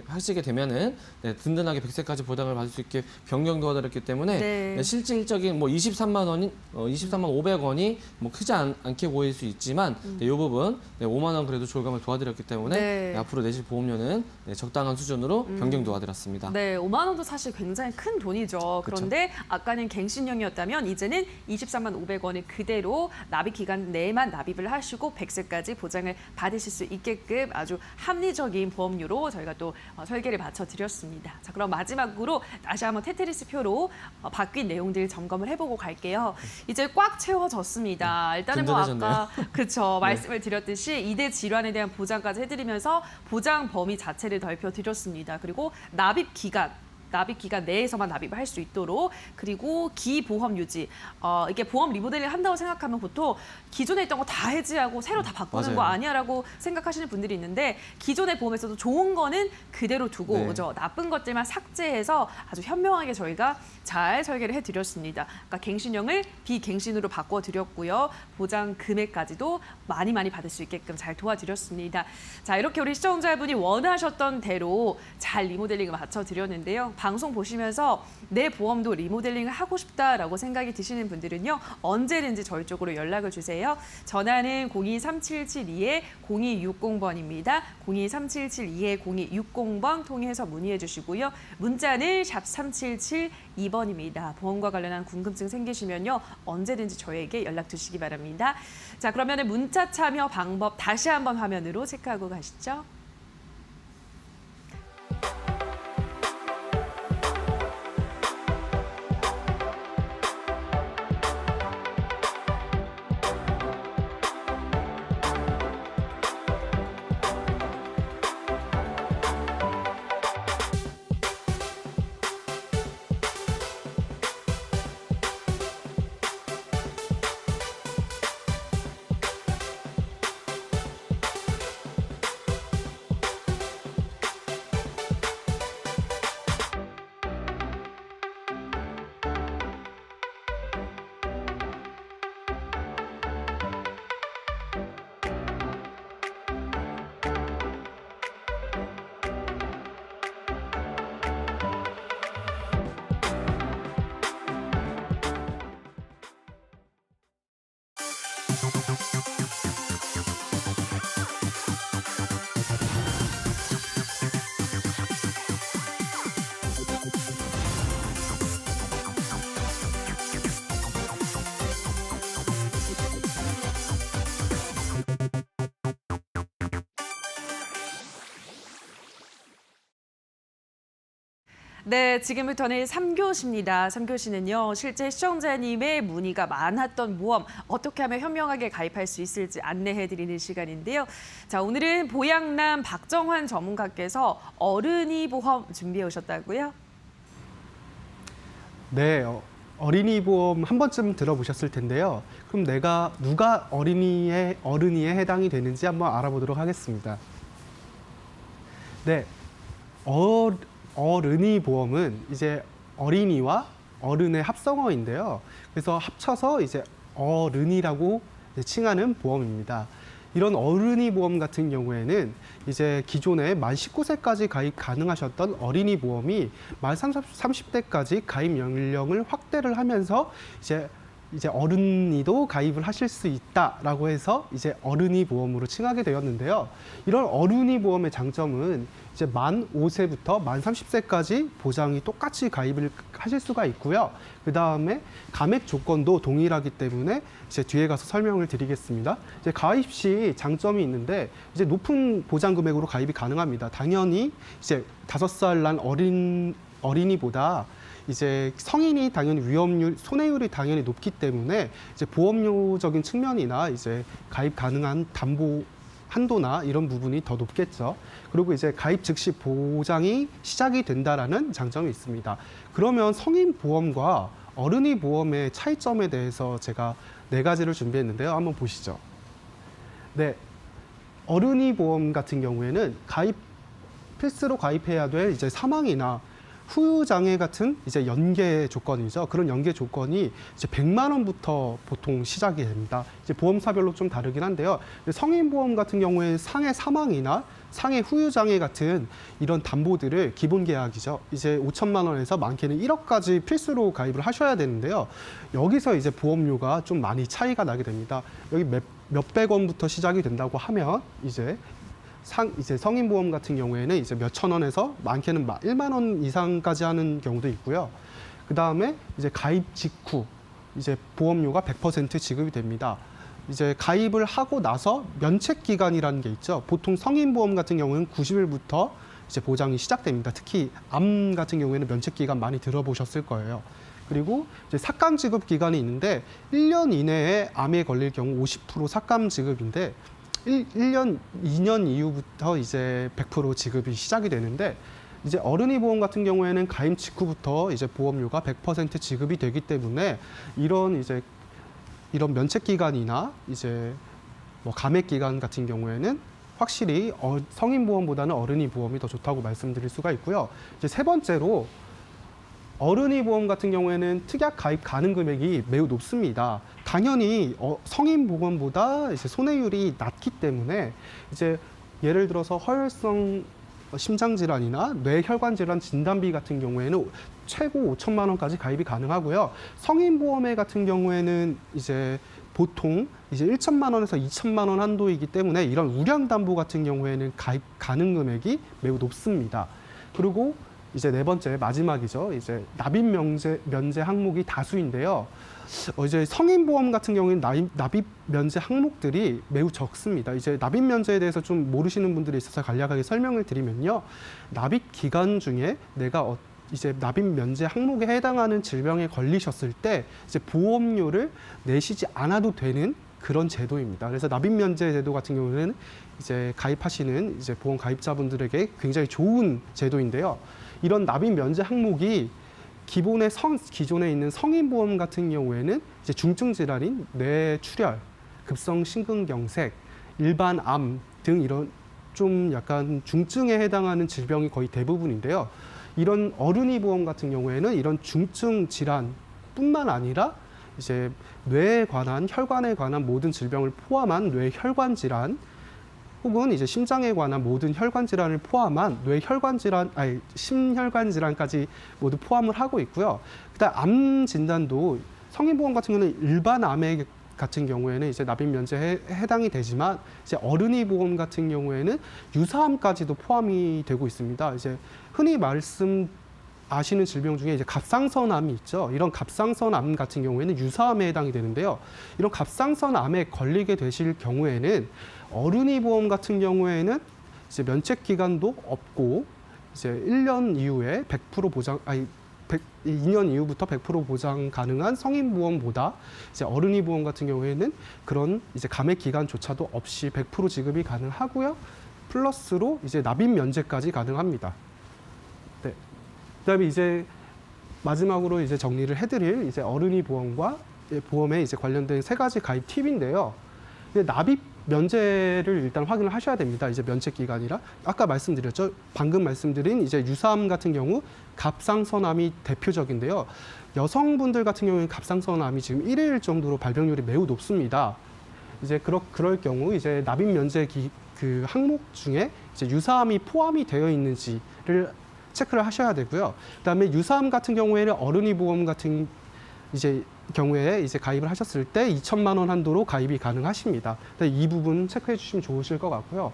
하시게 되면은 네, 든든하게 100세까지 보장을 받을 수 있게 변경 도와드렸기 때문에 네. 네, 실질적인 뭐 23만 500원이 뭐 크지 않게 보일 수 있지만 네, 이 부분 네, 5만 원 그래도 절감을 도와드렸기 때문에 네. 네, 앞으로 내실 보험료는 네, 적당한 수준으로 변경 도와드렸습니다. 네, 5만 원도 사실 굉장히 큰 돈이죠. 그런데 아까는 갱신형이었다면 이제는 23만 500원을 그대로 납입 기간 내에만 납입을 하시고 100세까지 보장을 받으실 수 있게끔 아주 합리적인 보험료로 저희가 또 설계를 마쳐드렸습니다. 자, 그럼 마지막으로 다시 한번 테트리스 표로 바뀐 내용들 점검을 해보고 갈게요. 이제 꽉 채워졌습니다. 일단은 뭐 든든해졌네요. 아까 그쵸 말씀을 드렸듯이 2대 질환에 대한 보장까지 해드리면서 보장 범위 자체를 넓혀드렸습니다. 그리고 납입 기간 내에서만 납입을 할 수 있도록 그리고 기보험 유지 이게 보험 리모델링 한다고 생각하면 보통 기존에 있던 거 다 해지하고 새로 다 바꾸는 맞아요. 거 아니야라고 생각하시는 분들이 있는데 기존의 보험에서도 좋은 거는 그대로 두고 네. 그죠? 나쁜 것들만 삭제해서 아주 현명하게 저희가 잘 설계를 해드렸습니다. 그러니까 갱신형을 비갱신으로 바꿔드렸고요. 보장 금액까지도 많이 받을 수 있게끔 잘 도와드렸습니다. 자, 이렇게 우리 시청자분이 원하셨던 대로 잘 리모델링을 맞춰드렸는데요. 방송 보시면서 내 보험도 리모델링을 하고 싶다라고 생각이 드시는 분들은요. 언제든지 저희 쪽으로 연락을 주세요. 전화는 023772-0260번입니다. 023772-0260번 통해서 문의해 주시고요. 문자는 샵 3772번입니다. 보험과 관련한 궁금증 생기시면요. 언제든지 저희에게 연락 주시기 바랍니다. 자, 그러면 문자 참여 방법 다시 한번 화면으로 체크하고 가시죠. 네, 지금부터는 3교시입니다. 3교시는요, 실제 시청자님의 문의가 많았던 보험, 어떻게 하면 현명하게 가입할 수 있을지 안내해드리는 시간인데요. 자, 오늘은 보양남 박정환 전문가께서 어른이 보험 준비해 오셨다고요? 네, 어린이 보험 한 번쯤 들어보셨을 텐데요. 그럼 누가 어른이에 해당이 되는지 한번 알아보도록 하겠습니다. 네, 어른이 보험은 이제 어린이와 어른의 합성어인데요. 그래서 합쳐서 이제 어른이라고 칭하는 보험입니다. 이런 어른이 보험 같은 경우에는 이제 기존에 만 19세까지 가입 가능하셨던 어린이 보험이 만 30대까지 가입 연령을 확대를 하면서 이제 어른이도 가입을 하실 수 있다라고 해서 이제 어른이 보험으로 칭하게 되었는데요. 이런 어른이 보험의 장점은 이제 만 5세부터 만 30세까지 보장이 똑같이 가입을 하실 수가 있고요. 그 다음에 감액 조건도 동일하기 때문에 이제 뒤에 가서 설명을 드리겠습니다. 이제 가입 시 장점이 있는데 이제 높은 보장 금액으로 가입이 가능합니다. 당연히 이제 5살 난 어린이보다 이제 성인이 당연히 위험률, 손해율이 당연히 높기 때문에 이제 보험료적인 측면이나 이제 가입 가능한 담보 한도나 이런 부분이 더 높겠죠. 그리고 이제 가입 즉시 보장이 시작이 된다라는 장점이 있습니다. 그러면 성인 보험과 어른이 보험의 차이점에 대해서 제가 4가지를 준비했는데요. 한번 보시죠. 네, 어른이 보험 같은 경우에는 필수로 가입해야 될 이제 사망이나 후유 장애 같은 이제 연계 조건이죠. 그런 연계 조건이 이제 100만 원부터 보통 시작이 됩니다. 이제 보험사별로 좀 다르긴 한데요. 성인 보험 같은 경우에 상해 사망이나 상해 후유 장애 같은 이런 담보들을 기본 계약이죠. 이제 5천만 원에서 많게는 1억까지 필수로 가입을 하셔야 되는데요. 여기서 이제 보험료가 좀 많이 차이가 나게 됩니다. 여기 몇백 원부터 시작이 된다고 하면 이제 성인 보험 같은 경우에는 이제 몇천 원에서 많게는 1만 원 이상까지 하는 경우도 있고요. 그 다음에 이제 가입 직후 이제 보험료가 100% 지급이 됩니다. 이제 가입을 하고 나서 면책 기간이라는 게 있죠. 보통 성인보험 같은 경우는 90일부터 이제 보장이 시작됩니다. 특히 암 같은 경우에는 면책 기간 많이 들어보셨을 거예요. 그리고 이제 삭감 지급 기간이 있는데 1년 이내에 암에 걸릴 경우 50% 삭감 지급인데 1년, 2년 이후부터 이제 100% 지급이 시작이 되는데 이제 어른이 보험 같은 경우에는 가입 직후부터 이제 보험료가 100% 지급이 되기 때문에 이런 면책 기간이나 이제 뭐 감액 기간 같은 경우에는 확실히 성인 보험보다는 어른이 보험이 더 좋다고 말씀드릴 수가 있고요. 이제 세 번째로 어른이 보험 같은 경우에는 특약 가입 가능 금액이 매우 높습니다. 당연히 성인 보험보다 이제 손해율이 낮기 때문에 이제 예를 들어서 허혈성 심장 질환이나 뇌혈관 질환 진단비 같은 경우에는 최고 5천만 원까지 가입이 가능하고요. 성인 보험에 같은 경우에는 이제 보통 이제 1천만 원에서 2천만 원 한도이기 때문에 이런 우량 담보 같은 경우에는 가입 가능 금액이 매우 높습니다. 그리고 이제 네 번째 마지막이죠. 이제 납입 면제 항목이 다수인데요. 이제 성인 보험 같은 경우에는 납입 면제 항목들이 매우 적습니다. 이제 납입 면제에 대해서 좀 모르시는 분들이 있어서 간략하게 설명을 드리면요. 납입 기간 중에 내가 이제 납입 면제 항목에 해당하는 질병에 걸리셨을 때 이제 보험료를 내시지 않아도 되는 그런 제도입니다. 그래서 납입 면제 제도 같은 경우는 이제 가입하시는 이제 보험 가입자분들에게 굉장히 좋은 제도인데요. 이런 납입 면제 항목이 기존에 있는 성인보험 같은 경우에는 이제 중증 질환인 뇌출혈, 급성 심근경색, 일반 암 등 이런 좀 약간 중증에 해당하는 질병이 거의 대부분인데요. 이런 어른이 보험 같은 경우에는 이런 중증 질환뿐만 아니라 이제 뇌에 관한 혈관에 관한 모든 질병을 포함한 뇌혈관 질환 혹은 이제 심장에 관한 모든 혈관 질환을 포함한 심혈관 질환까지 모두 포함을 하고 있고요. 그다음 암 진단도 성인보험 같은 경우는 일반 암에 같은 경우에는 이제 납입 면제에 해당이 되지만 이제 어른이 보험 같은 경우에는 유사암까지도 포함이 되고 있습니다. 이제 흔히 아시는 질병 중에 이제 갑상선암이 있죠. 이런 갑상선암 같은 경우에는 유사암에 해당이 되는데요. 이런 갑상선암에 걸리게 되실 경우에는 어른이 보험 같은 경우에는 이제 면책 기간도 없고 이제 1년 이후에 2년 이후부터 100% 보장 가능한 성인 보험보다 이제 어른이 보험 같은 경우에는 그런 이제 감액 기간조차도 없이 100% 지급이 가능하고요. 플러스로 이제 납입 면제까지 가능합니다. 네. 그다음에 이제 마지막으로 이제 정리를 해드릴 이제 어른이 보험과 보험에 이제 관련된 세 가지 가입 팁인데요. 납입 면제를 일단 확인을 하셔야 됩니다. 이제 면책 기간이라 아까 말씀드렸죠. 방금 말씀드린 이제 유사암 같은 경우 갑상선암이 대표적인데요. 여성분들 같은 경우에는 갑상선암이 지금 1일 정도로 발병률이 매우 높습니다. 이제 그럴 경우 이제 납입 면제 그 항목 중에 이제 유사암이 포함이 되어 있는지를 체크를 하셔야 되고요. 그다음에 유사암 같은 경우에는 어른이 보험 같은 이제 경우에 이제 가입을 하셨을 때 2천만 원 한도로 가입이 가능하십니다. 이 부분 체크해 주시면 좋으실 것 같고요.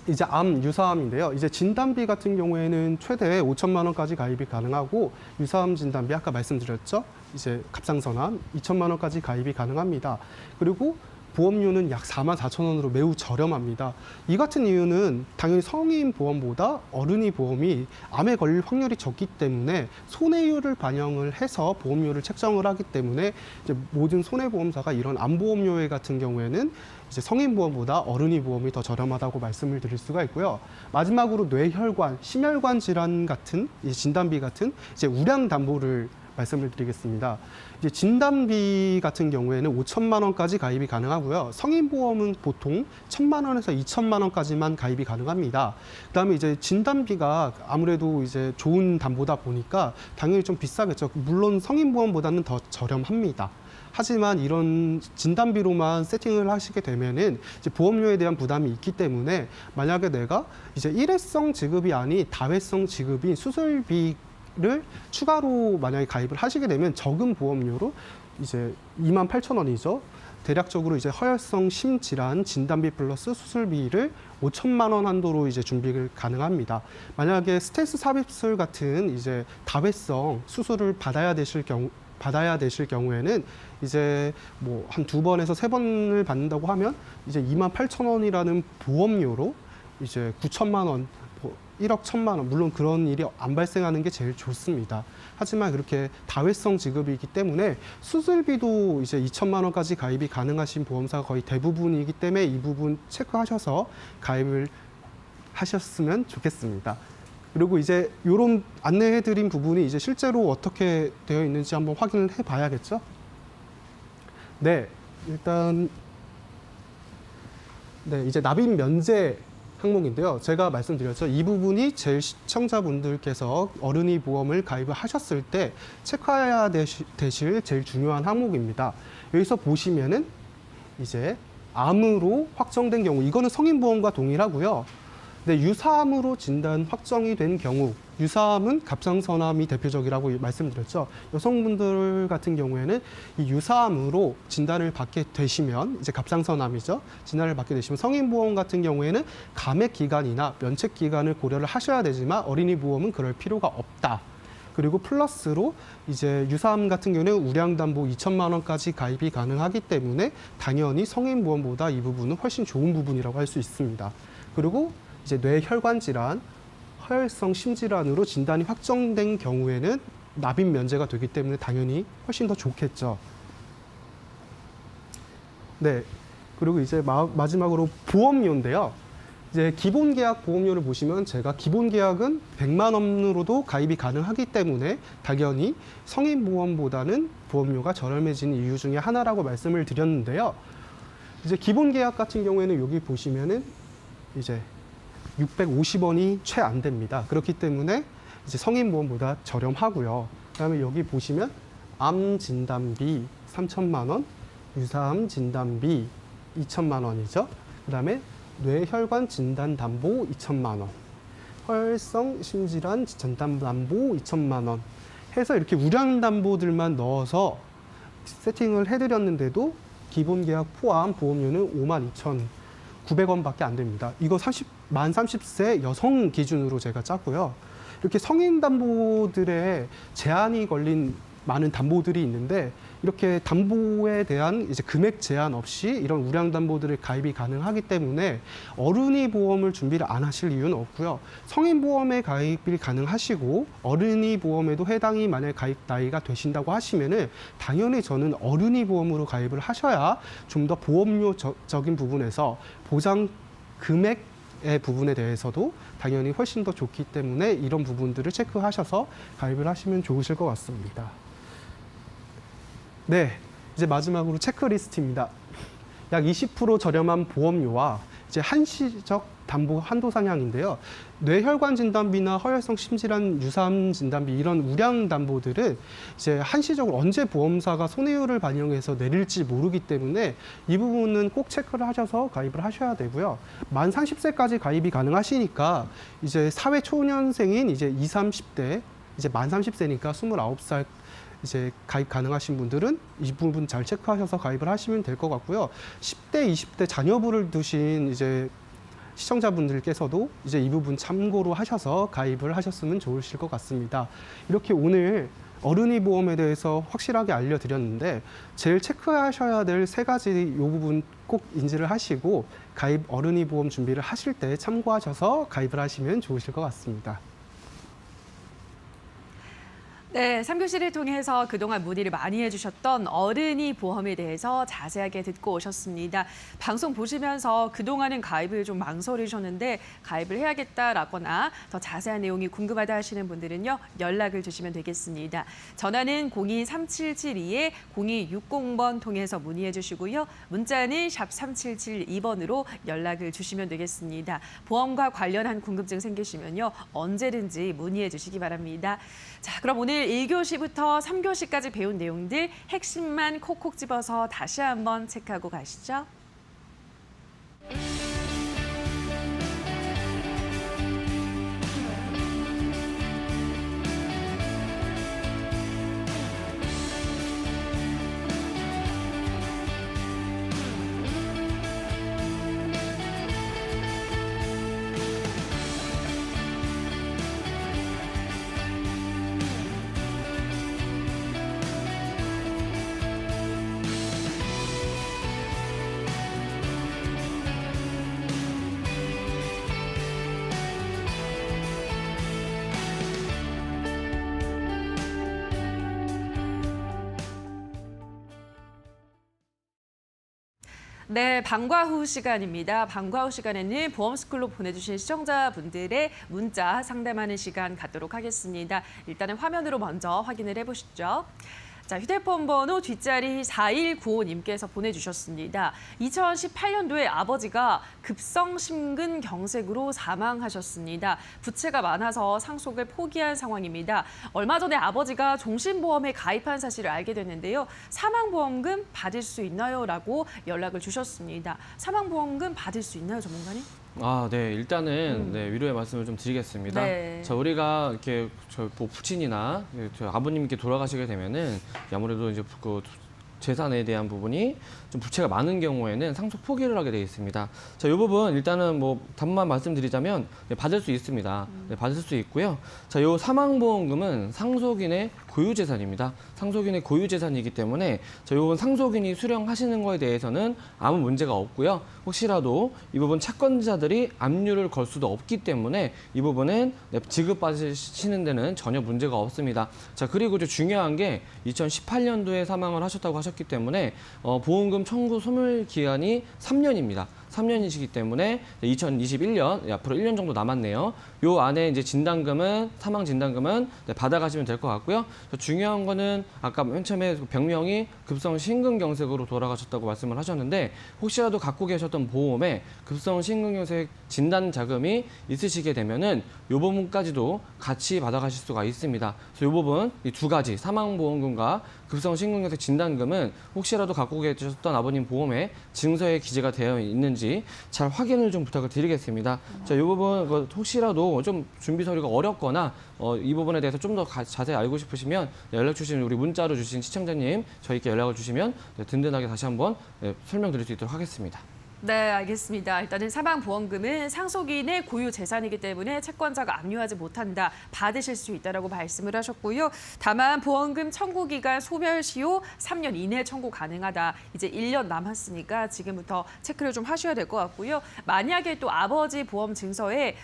이제 유사암인데요. 이제 진단비 같은 경우에는 최대 5천만 원까지 가입이 가능하고 유사암 진단비 아까 말씀드렸죠. 이제 갑상선암 2천만 원까지 가입이 가능합니다. 그리고 보험료는 약 44,000원으로 매우 저렴합니다. 이 같은 이유는 당연히 성인 보험보다 어른이 보험이 암에 걸릴 확률이 적기 때문에 손해율을 반영을 해서 보험료를 책정을 하기 때문에 이제 모든 손해보험사가 이런 암보험료에 같은 경우에는 이제 성인 보험보다 어른이 보험이 더 저렴하다고 말씀을 드릴 수가 있고요. 마지막으로 뇌혈관, 심혈관 질환 같은 진단비 같은 이제 우량 담보를 말씀을 드리겠습니다. 이제 진단비 같은 경우에는 5천만 원까지 가입이 가능하고요. 성인보험은 보통 1,000만 원에서 2천만 원까지만 가입이 가능합니다. 그다음에 이제 진단비가 아무래도 이제 좋은 담보다 보니까 당연히 좀 비싸겠죠. 물론 성인보험보다는 더 저렴합니다. 하지만 이런 진단비로만 세팅을 하시게 되면은 이제 보험료에 대한 부담이 있기 때문에 만약에 내가 이제 일회성 지급이 아닌 다회성 지급인 수술비 를 추가로 만약에 가입을 하시게 되면 적은 보험료로 이제 28,000원이죠. 대략적으로 이제 허혈성 심질환 진단비 플러스 수술비를 5천만 원 한도로 이제 준비를 가능합니다. 만약에 스테스 삽입술 같은 이제 다회성 수술을 받아야 되실 받아야 되실 경우에는 이제 뭐 한 2번에서 3번을 받는다고 하면 이제 28,000원이라는 보험료로 이제 9천만 원, 1억 1천만 원, 물론 그런 일이 안 발생하는 게 제일 좋습니다. 하지만 그렇게 다회성 지급이기 때문에 수술비도 이제 2천만 원까지 가입이 가능하신 보험사가 거의 대부분이기 때문에 이 부분 체크하셔서 가입을 하셨으면 좋겠습니다. 그리고 이제 이런 안내해드린 부분이 이제 실제로 어떻게 되어 있는지 한번 확인을 해봐야겠죠? 네, 일단 네, 이제 납입 면제 항목인데요. 제가 말씀드렸죠. 이 부분이 제일 시청자분들께서 어른이 보험을 가입을 하셨을 때 체크해야 되실 제일 중요한 항목입니다. 여기서 보시면은 이제 암으로 확정된 경우, 이거는 성인보험과 동일하고요. 네, 유사암으로 진단 확정이 된 경우, 유사암은 갑상선암이 대표적이라고 말씀드렸죠. 여성분들 같은 경우에는 이 유사암으로 진단을 받게 되시면, 이제 갑상선암이죠. 진단을 받게 되시면 성인보험 같은 경우에는 감액 기간이나 면책 기간을 고려를 하셔야 되지만 어린이 보험은 그럴 필요가 없다. 그리고 플러스로 이제 유사암 같은 경우는 우량담보 2천만 원까지 가입이 가능하기 때문에 당연히 성인보험보다 이 부분은 훨씬 좋은 부분이라고 할 수 있습니다. 그리고 이제 뇌혈관 질환, 허혈성 심질환으로 진단이 확정된 경우에는 납입 면제가 되기 때문에 당연히 훨씬 더 좋겠죠. 네. 그리고 이제 마지막으로 보험료인데요. 이제 기본 계약 보험료를 보시면 제가 기본 계약은 100만 원으로도 가입이 가능하기 때문에 당연히 성인 보험보다는 보험료가 저렴해진 이유 중에 하나라고 말씀을 드렸는데요. 이제 기본 계약 같은 경우에는 여기 보시면은 이제 650원이 채 안 됩니다. 그렇기 때문에 이제 성인보험보다 저렴하고요. 그다음에 여기 보시면 암 진단비 3천만 원, 유사암 진단비 2천만 원이죠. 그다음에 뇌혈관 진단 담보 2천만 원, 허혈성 심질환 진단 담보 2천만 원 해서 이렇게 우량 담보들만 넣어서 세팅을 해드렸는데도 기본 계약 포함 보험료는 52,900원밖에 안 됩니다. 이거 만 30세 여성 기준으로 제가 짰고요. 이렇게 성인 담보들의 제한이 걸린 많은 담보들이 있는데 이렇게 담보에 대한 이제 금액 제한 없이 이런 우량 담보들을 가입이 가능하기 때문에 어른이 보험을 준비를 안 하실 이유는 없고요. 성인 보험에 가입이 가능하시고 어른이 보험에도 해당이 만약 가입 나이가 되신다고 하시면은 당연히 저는 어른이 보험으로 가입을 하셔야 좀 더 보험료적인 부분에서 보장 금액의 부분에 대해서도 당연히 훨씬 더 좋기 때문에 이런 부분들을 체크하셔서 가입을 하시면 좋으실 것 같습니다. 네, 이제 마지막으로 체크리스트입니다. 약 20% 저렴한 보험료와 이제 한시적 담보 한도 상향인데요. 뇌혈관 진단비나 허혈성 심질환 유사암 진단비 이런 우량 담보들은 이제 한시적으로 언제 보험사가 손해율을 반영해서 내릴지 모르기 때문에 이 부분은 꼭 체크를 하셔서 가입을 하셔야 되고요. 만 30세까지 가입이 가능하시니까 이제 사회 초년생인 이제 20, 30대 이제 만 30세니까 29살 이제 가입 가능하신 분들은 이 부분 잘 체크하셔서 가입을 하시면 될 것 같고요. 10대, 20대 자녀분을 두신 이제 시청자분들께서도 이제 이 부분 참고로 하셔서 가입을 하셨으면 좋으실 것 같습니다. 이렇게 오늘 어른이 보험에 대해서 확실하게 알려드렸는데 제일 체크하셔야 될 3가지 이 부분 꼭 인지를 하시고 가입 어른이 보험 준비를 하실 때 참고하셔서 가입을 하시면 좋으실 것 같습니다. 네, 3교시를 통해서 그동안 문의를 많이 해주셨던 어른이 보험에 대해서 자세하게 듣고 오셨습니다. 방송 보시면서 그동안은 가입을 좀 망설이셨는데 가입을 해야겠다라거나 더 자세한 내용이 궁금하다 하시는 분들은요, 연락을 주시면 되겠습니다. 전화는 023772-0260번 통해서 문의해 주시고요. 문자는 샵 3772번으로 연락을 주시면 되겠습니다. 보험과 관련한 궁금증 생기시면요, 언제든지 문의해 주시기 바랍니다. 자, 그럼 오늘 1교시부터 3교시까지 배운 내용들 핵심만 콕콕 집어서 다시 한번 체크하고 가시죠. 네, 방과 후 시간입니다. 방과 후 시간에는 보험스쿨로 보내주신 시청자분들의 문자 상담하는 시간 갖도록 하겠습니다. 일단은 화면으로 먼저 확인을 해보시죠. 자, 휴대폰 번호 뒷자리 4195님께서 보내주셨습니다. 2018년도에 아버지가 급성 심근경색으로 사망하셨습니다. 부채가 많아서 상속을 포기한 상황입니다. 얼마 전에 아버지가 종신보험에 가입한 사실을 알게 됐는데요. 사망보험금 받을 수 있나요? 라고 연락을 주셨습니다. 사망보험금 받을 수 있나요, 전문가님? 네, 일단은 네, 위로의 말씀을 좀 드리겠습니다. 네. 자, 우리가 이렇게 뭐 부친이나 저희 아버님께 돌아가시게 되면은 아무래도 이제 그 재산에 대한 부분이 좀 부채가 많은 경우에는 상속 포기를 하게 되어 있습니다. 자, 이 부분 일단은 뭐 답만 말씀드리자면 네, 받을 수 있습니다. 네, 받을 수 있고요. 자, 이 사망보험금은 상속인의 고유재산입니다. 상속인의 고유재산이기 때문에 자, 요건 상속인이 수령하시는 거에 대해서는 아무 문제가 없고요. 혹시라도 이 부분 채권자들이 압류를 걸 수도 없기 때문에 이 부분은 네, 지급받으시는 데는 전혀 문제가 없습니다. 자, 그리고 좀 중요한 게 2018년도에 사망을 하셨다고 하셨기 때문에 보험금 청구 소멸 기한이 3년입니다. 3년이시기 때문에 2021년 앞으로 1년 정도 남았네요. 요 안에 이제 진단금은 사망 진단금은 받아가시면 될 것 같고요. 중요한 거는 아까 맨 처음에 병명이 급성 심근경색으로 돌아가셨다고 말씀을 하셨는데 혹시라도 갖고 계셨던 보험에 급성 심근경색 진단 자금이 있으시게 되면은 요 부분까지도 같이 받아가실 수가 있습니다. 그래서 요 부분 이 두 가지 사망보험금과 급성 심근경색 진단금은 혹시라도 갖고 계셨던 아버님 보험에 증서에 기재가 되어 있는지 잘 확인을 좀 부탁을 드리겠습니다. 자, 이 부분 혹시라도 좀 준비 서류가 어렵거나 이 부분에 대해서 좀 더 자세히 알고 싶으시면 연락 주신 우리 문자로 주신 시청자님 저희께 연락을 주시면 든든하게 다시 한번 설명드릴 수 있도록 하겠습니다. 네, 알겠습니다. 일단은 사망보험금은 상속인의 고유 재산이기 때문에 채권자가 압류하지 못한다, 받으실 수 있다라고 말씀을 하셨고요. 다만 보험금 청구 기간 소멸 시효 3년 이내 청구 가능하다. 이제 1년 남았으니까 지금부터 체크를 좀 하셔야 될 것 같고요. 만약에 또 아버지 보험 증서에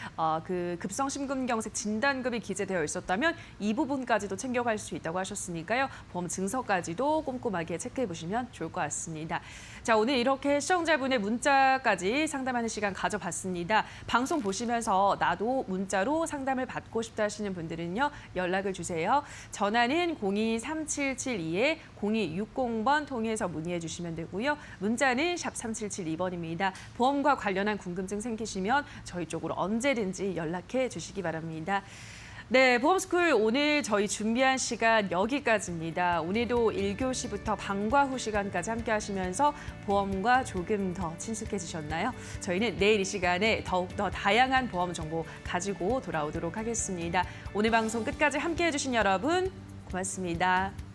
그 급성 심근경색 진단금이 기재되어 있었다면 이 부분까지도 챙겨갈 수 있다고 하셨으니까요. 보험 증서까지도 꼼꼼하게 체크해 보시면 좋을 것 같습니다. 자, 오늘 이렇게 시청자분의 문자까지 상담하는 시간 가져봤습니다. 방송 보시면서 나도 문자로 상담을 받고 싶다 하시는 분들은요, 연락을 주세요. 전화는 023772-0260번 통해서 문의해 주시면 되고요. 문자는 샵 3772번입니다. 보험과 관련한 궁금증 생기시면 저희 쪽으로 언제든지 연락해 주시기 바랍니다. 네, 보험스쿨 오늘 저희 준비한 시간 여기까지입니다. 오늘도 1교시부터 방과 후 시간까지 함께 하시면서 보험과 조금 더 친숙해지셨나요? 저희는 내일 이 시간에 더욱더 다양한 보험 정보 가지고 돌아오도록 하겠습니다. 오늘 방송 끝까지 함께 해주신 여러분 고맙습니다.